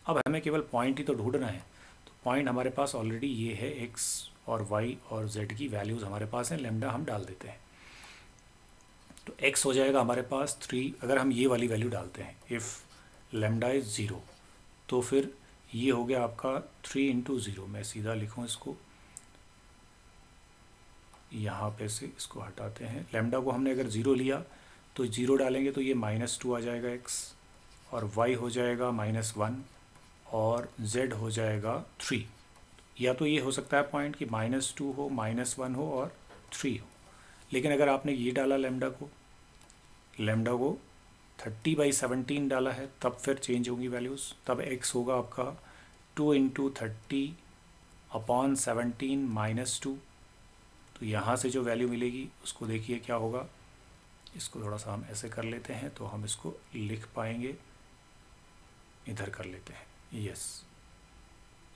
अब हमें केवल पॉइंट ही तो ढूंढना है, तो पॉइंट हमारे पास ऑलरेडी ये है, x और y और z की वैल्यूज़ हमारे पास हैं, लैम्डा हम डाल देते हैं। तो x हो जाएगा हमारे पास 3, अगर हम ये वाली वैल्यू डालते हैं इफ़ लेमडा इज़ 0, तो फिर ये हो गया आपका 3 इंटू 0। मैं सीधा लिखूँ इसको, यहाँ पे से इसको हटाते हैं। लेमडा को हमने अगर 0 लिया तो 0 डालेंगे तो ये -2 आ जाएगा x, और y हो जाएगा -1, और z हो जाएगा 3। या तो ये हो सकता है पॉइंट कि -2 हो, -1 हो और 3 हो। लेकिन अगर आपने ये डाला लेमडा को 30/17 डाला है, तब फिर चेंज होंगी वैल्यूज़। तब x होगा आपका 2 इंटू 30/17 -2। तो यहाँ से जो वैल्यू मिलेगी उसको देखिए क्या होगा। इसको थोड़ा सा हम ऐसे कर लेते हैं तो हम इसको लिख पाएंगे। इधर कर लेते हैं, यस,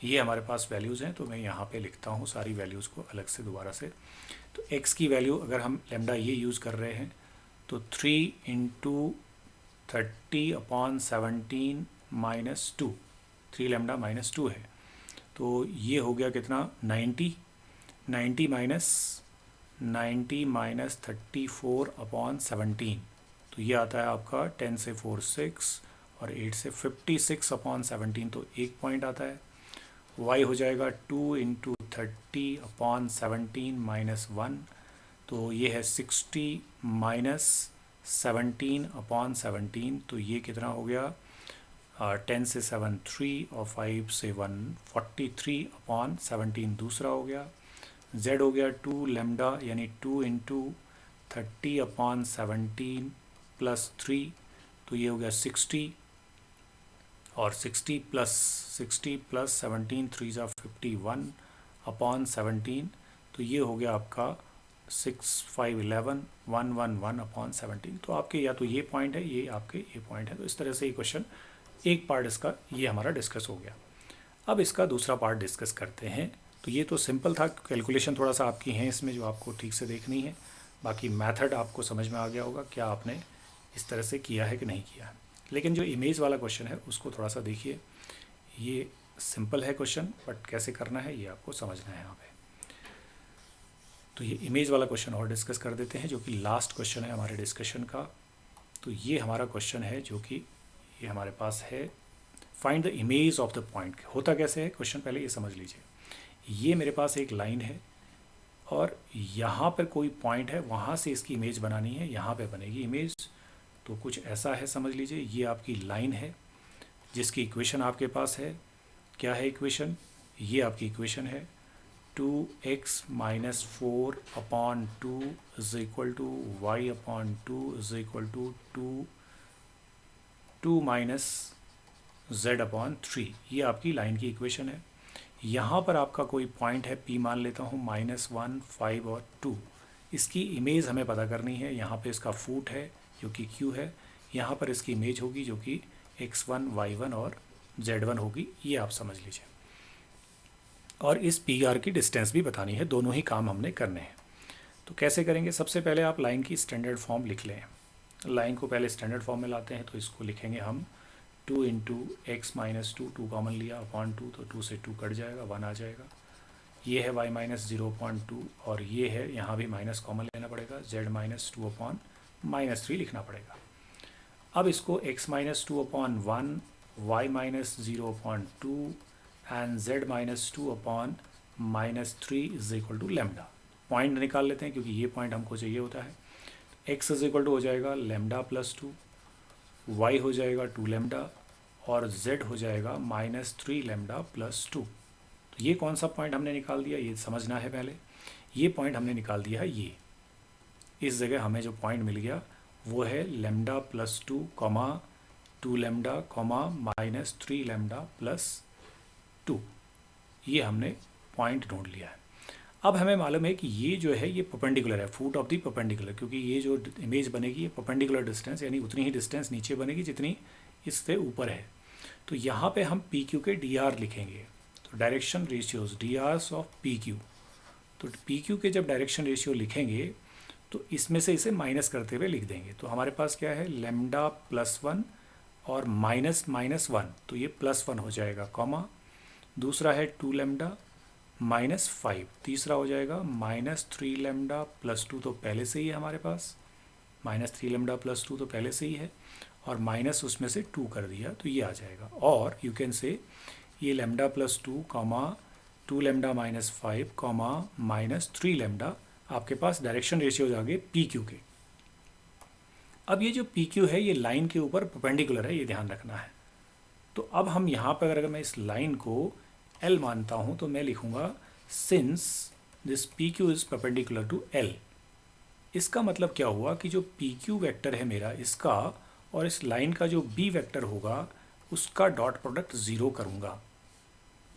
ये हमारे पास वैल्यूज़ हैं। तो मैं यहाँ पे लिखता हूँ सारी वैल्यूज़ को अलग से दोबारा से। तो x की वैल्यू अगर हम लेमडा ये यूज़ कर रहे हैं तो 3 इंटू 30/17 -2, 3 लेमडा -2 है। तो ये हो गया कितना, 90 माइनस 34/17। तो ये आता है आपका 10 से 4 6 और 8 से 56/17, तो 1 पॉइंट आता है। y हो जाएगा 2 इंटू 30/17 -1, तो ये है 60 माइनस 17/17। तो ये कितना हो गया, 10 से 7 3 और 5 से 1 43/17 दूसरा हो गया। z हो गया 2 लेमडा यानी 2 इंटू 30/17 प्लस 3, तो ये हो गया 60, और 60 प्लस 17 3 ज़ा 51/17। तो ये हो गया आपका 6 5 11 111/17। तो आपके या तो ये पॉइंट है, ये आपके ये पॉइंट है। तो इस तरह से ये क्वेश्चन एक पार्ट इसका ये हमारा डिस्कस हो गया। अब इसका दूसरा पार्ट डिस्कस करते हैं। तो ये तो सिंपल था, कैलकुलेशन थोड़ा सा आपकी है इसमें जो आपको ठीक से देखनी है। बाकी मेथड आपको समझ में आ गया होगा, क्या आपने इस तरह से किया है कि नहीं किया है। लेकिन जो इमेज वाला क्वेश्चन है उसको थोड़ा सा देखिए। ये सिंपल है क्वेश्चन, बट कैसे करना है ये आपको समझना है यहाँ पे। तो ये इमेज वाला क्वेश्चन और डिस्कस कर देते हैं, जो कि लास्ट क्वेश्चन है हमारे डिस्कशन का। तो ये हमारा क्वेश्चन है जो कि ये हमारे पास है, find the image of the point. होता कैसे है क्वेश्चन, पहले ये समझ लीजिए। ये मेरे पास एक लाइन है और यहाँ पर कोई पॉइंट है, वहाँ से इसकी इमेज बनानी है, यहाँ पे बनेगी इमेज। तो कुछ ऐसा है, समझ लीजिए ये आपकी लाइन है जिसकी इक्वेशन आपके पास है। क्या है इक्वेशन, ये आपकी इक्वेशन है 2x minus 4/2 is equal to y/2 is equal to 2 minus z/3। ये आपकी लाइन की इक्वेशन है। यहाँ पर आपका कोई पॉइंट है p मान लेता हूँ -1 5 और 2। इसकी इमेज हमें पता करनी है। यहाँ पे इसका फूट है जो कि q है, यहाँ पर इसकी इमेज होगी जो कि x1 y1 और z1 होगी। ये आप समझ लीजिए। और इस PR की डिस्टेंस भी बतानी है। दोनों ही काम हमने करने हैं। तो कैसे करेंगे, सबसे पहले आप लाइन की स्टैंडर्ड फॉर्म लिख लें। लाइन को पहले स्टैंडर्ड फॉर्म में लाते हैं, तो इसको लिखेंगे हम 2 इंटू x माइनस 2 कॉमन लिया अपॉन 2, तो 2 से 2 कट जाएगा, 1 आ जाएगा। ये है y माइनस 0/2 और ये है, यहाँ भी माइनस कॉमन लेना पड़ेगा, z माइनस 2/-3 लिखना पड़ेगा। अब इसको x minus 2/1, y minus 0/2 and z minus 2/-3 is equal to lambda. Point निकाल लेते हैं क्योंकि ये पॉइंट हमको चाहिए होता है। x इज इक्वल टू हो जाएगा लेमडा प्लस 2, y हो जाएगा 2 लेमडा और z हो जाएगा -3 लेमडा प्लस 2। तो ये कौन सा पॉइंट हमने निकाल दिया, ये समझना है पहले। ये पॉइंट हमने निकाल दिया है, ये इस जगह हमें जो पॉइंट मिल गया वो है lambda plus 2, 2 lambda, -3 lambda plus 2। ये हमने पॉइंट ढूंढ लिया है। अब हमें मालूम है कि ये जो है ये परपेंडिकुलर है, फूट ऑफ दी परपेंडिकुलर, क्योंकि ये जो इमेज बनेगी ये परपेंडिकुलर डिस्टेंस यानी उतनी ही डिस्टेंस नीचे बनेगी जितनी इससे ऊपर है। तो यहाँ पे हम PQ के DR लिखेंगे। तो direction ratios DRs of PQ। तो PQ के जब डायरेक्शन रेशियो लिखेंगे तो इसमें से इसे माइनस करते हुए लिख देंगे। तो हमारे पास क्या है, लेमडा +1 और -1, तो ये +1 हो जाएगा, कॉमा दूसरा है 2 लेमडा -5, तीसरा हो जाएगा -3 लेमडा प्लस 2, तो पहले से ही है हमारे पास -3 लेमडा प्लस 2 तो पहले से ही है, और माइनस उसमें से 2 कर दिया तो ये आ जाएगा। और यू कैन से ये lambda plus 2 comma 2 lambda minus 5 comma -3 lambda आपके पास डायरेक्शन रेशियोज आ गए पी क्यू के। अब ये जो पी क्यू है ये लाइन के ऊपर परपेंडिकुलर है, ये ध्यान रखना है। तो अब हम यहाँ पर अगर मैं इस लाइन को एल मानता हूँ तो मैं लिखूँगा since this P Q is perpendicular to L. इसका मतलब क्या हुआ कि जो पी क्यू वैक्टर है मेरा इसका और इस लाइन का जो बी वैक्टर होगा उसका डॉट प्रोडक्ट ज़ीरो करूँगा।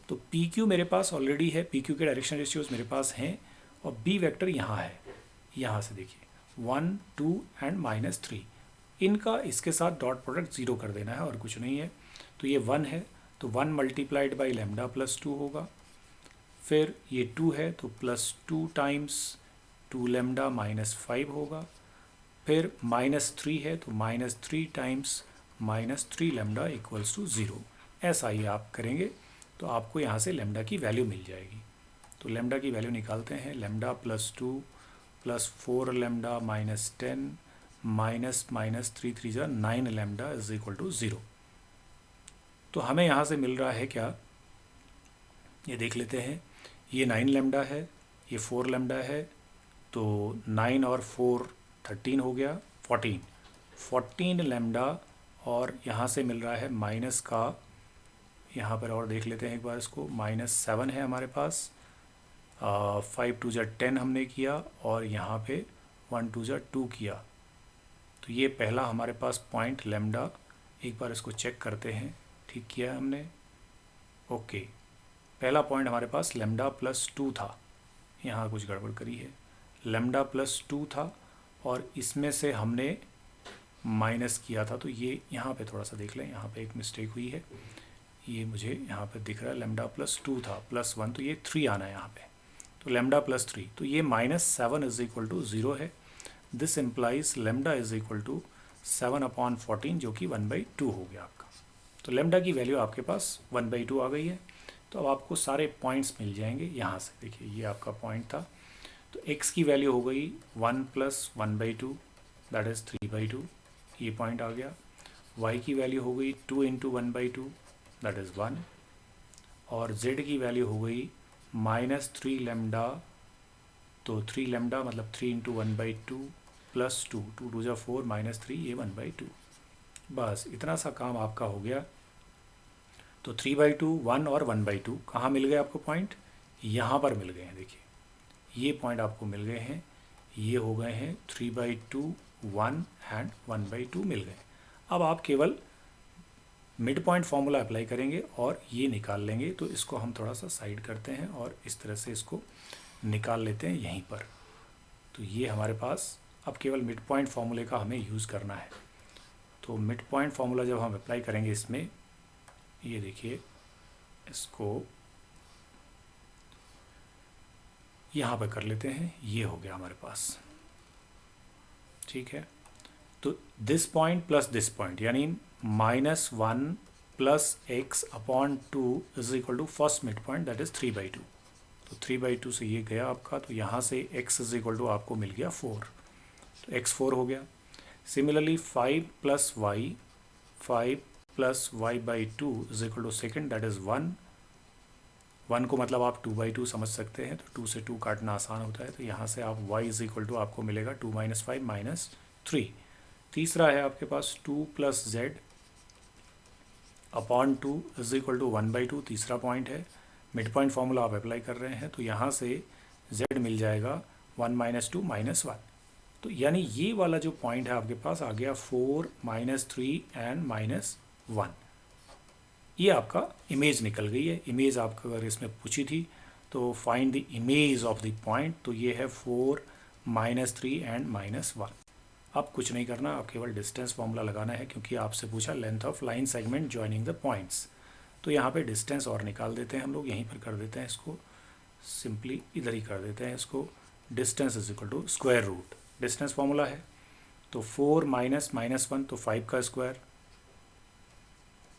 तो पी क्यू मेरे पास ऑलरेडी है, पी क्यू के डायरेक्शन रेशियोज मेरे पास हैं, और बी वेक्टर यहाँ है, यहाँ से देखिए 1 2 एंड -3, इनका इसके साथ डॉट प्रोडक्ट ज़ीरो कर देना है और कुछ नहीं है। तो ये 1 है तो 1 मल्टीप्लाइड बाई लेमडा प्लस 2 होगा, फिर ये 2 है तो +2 टाइम्स 2 लेमडा -5 होगा, फिर -3 है तो -3 टाइम्स -3 लेमडा इक्वल्स टू 0। ऐसा ही आप करेंगे तो आपको यहाँ से लेमडा की वैल्यू मिल जाएगी। तो लेमडा की वैल्यू निकालते हैं, लेमडा +2 +4 लेमडा -10 -3 3 जा 9 लेमडा इज इक्वल टू 0। तो हमें यहाँ से मिल रहा है क्या, ये देख लेते हैं। ये 9 लेमडा है, ये 4 लेमडा है, तो 9 और 4 13 हो गया, 14 लेमडा, और यहाँ से मिल रहा है माइनस का, यहाँ पर और देख लेते हैं एक बार इसको, -7 है हमारे पास, 5 2 जा 10 हमने किया, और यहाँ पे 1 2 जा 2 किया। तो ये पहला हमारे पास पॉइंट लेमडा, एक बार इसको चेक करते हैं, ठीक किया है हमने, ओके। पहला पॉइंट हमारे पास लेमडा +2 था, यहाँ कुछ गड़बड़ करी है, लेमडा +2 था और इसमें से हमने माइनस किया था, तो ये यहाँ पे थोड़ा सा देख लें, यहाँ पे एक मिस्टेक हुई है, ये मुझे यहाँ पे दिख रहा है लेमडा +2 था, +1 तो ये 3 आना है यहाँ पे, तो लेमडा +3, तो ये -7 इज इक्वल टू 0 है। This implies lambda is equal to 7/14 जो कि 1/2 हो गया आपका। तो लेमडा की वैल्यू आपके पास 1/2 आ गई है। तो अब आपको सारे पॉइंट्स मिल जाएंगे यहाँ से, देखिए ये आपका पॉइंट था, तो x की वैल्यू हो गई 1 + 1/2 दैट इज़ 3/2, ये पॉइंट आ गया। y की वैल्यू हो गई 2 × 1/2 दैट इज़ 1, और z की वैल्यू हो गई -3 लेमडा, तो 3 लेमडा मतलब 3 × 1/2 + 2 2 2 जा 4 -3 ये 1/2। बस इतना सा काम आपका हो गया। तो 3/2 1 और 1/2 कहाँ मिल गए आपको पॉइंट, यहाँ पर मिल गए हैं, देखिए ये पॉइंट आपको मिल गए हैं, ये हो गए हैं 3/2 1 एंड 1/2 मिल गए। अब आप केवल मिड पॉइंट फार्मूला अप्लाई करेंगे और ये निकाल लेंगे। तो इसको हम थोड़ा सा साइड करते हैं और इस तरह से इसको निकाल लेते हैं यहीं पर। तो ये हमारे पास अब केवल मिड पॉइंट फार्मूले का हमें यूज़ करना है। तो मिड पॉइंट फार्मूला जब हम अप्लाई करेंगे इसमें, ये देखिए इसको यहाँ पर कर लेते हैं, ये हो गया हमारे पास, ठीक है। तो this point plus this point यानी -1 + x/2 is equal to first mid point that is 3/2। तो 3/2 से ये गया आपका, तो यहाँ से x इज इक्वल टू आपको मिल गया 4, तो x 4 हो गया। Similarly 5 + y, 5 + y/2 is equal to second that is 1, 1 को मतलब आप 2/2 समझ सकते हैं, तो 2 से 2 काटना आसान होता है। तो यहाँ से आप y इज इक्वल टू आपको मिलेगा 2 - 5 -3। तीसरा है आपके पास 2 + z/2 इज इक्वल टू 1/2, तीसरा पॉइंट है। मिड पॉइंट फार्मूला आप अप्लाई कर रहे हैं, तो यहाँ से z मिल जाएगा 1 - 2 -1। तो यानी ये वाला जो पॉइंट है आपके पास आ गया 4 -3 एंड -1। ये आपका इमेज निकल गई है। इमेज आपको अगर इसमें पूछी थी तो find the image of the point, तो ये है 4 -3 एंड -1। अब कुछ नहीं करना, आप केवल डिस्टेंस फार्मूला लगाना है, क्योंकि आपसे पूछा length of line segment joining the points. तो यहाँ पे डिस्टेंस और निकाल देते हैं हम लोग, यहीं पर कर देते हैं इसको, सिंपली इधर ही कर देते हैं इसको। Distance is equal to square root, distance formula है, तो 4 - -1 तो 5 का स्क्वायर,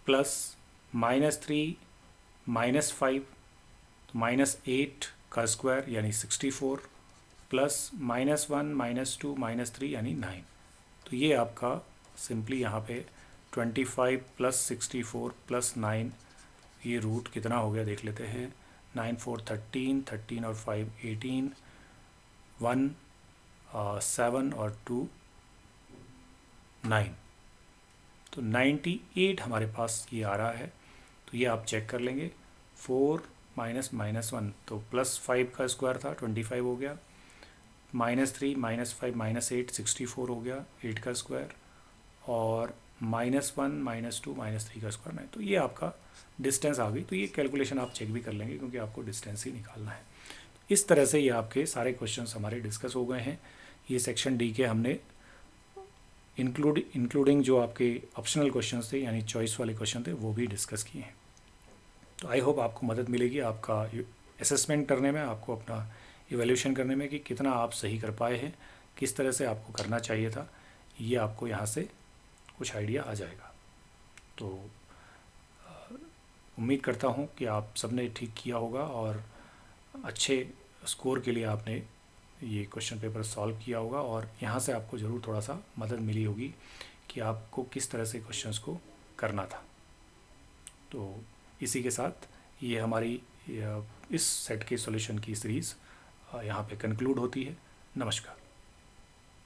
प्लस -3 -5 तो -8 का स्क्वायर यानी 64, प्लस -1 -2 -3 यानी 9। तो ये आपका सिंपली यहाँ पे 25 + 64 + 9, ये रूट कितना हो गया देख लेते हैं। 9 4 13, 13 और 5 18, 1 7 और 2 9, तो 98 हमारे पास ये आ रहा है। तो ये आप चेक कर लेंगे। 4 -1 तो +5 का स्क्वायर था 25 हो गया, -3 -5 -8 64 हो गया 8 का स्क्वायर, और -1 -2 -3 का स्क्वायर 9। तो ये आपका डिस्टेंस आ गई। तो ये कैलकुलेशन आप चेक भी कर लेंगे क्योंकि आपको डिस्टेंस ही निकालना है। इस तरह से ये आपके सारे क्वेश्चंस हमारे डिस्कस हो गए हैं। ये सेक्शन डी के हमने इंक्लूडिंग जो आपके ऑप्शनल क्वेश्चंस थे यानी चॉइस वाले क्वेश्चन थे वो भी डिस्कस किए हैं। तो आई होप आपको मदद मिलेगी आपका असेसमेंट करने में, आपको अपना इवैल्यूएशन करने में कि कितना आप सही कर पाए हैं, किस तरह से आपको करना चाहिए था। ये आपको यहाँ से कुछ आइडिया आ जाएगा। तो उम्मीद करता हूँ कि आप सबने ठीक किया होगा और अच्छे स्कोर के लिए आपने ये क्वेश्चन पेपर सॉल्व किया होगा, और यहाँ से आपको ज़रूर थोड़ा सा मदद मिली होगी कि आपको किस तरह से क्वेश्चंस को करना था। तो इसी के साथ ये हमारी इस सेट के सॉल्यूशन की सीरीज़ यहाँ पे कंक्लूड होती है। नमस्कार।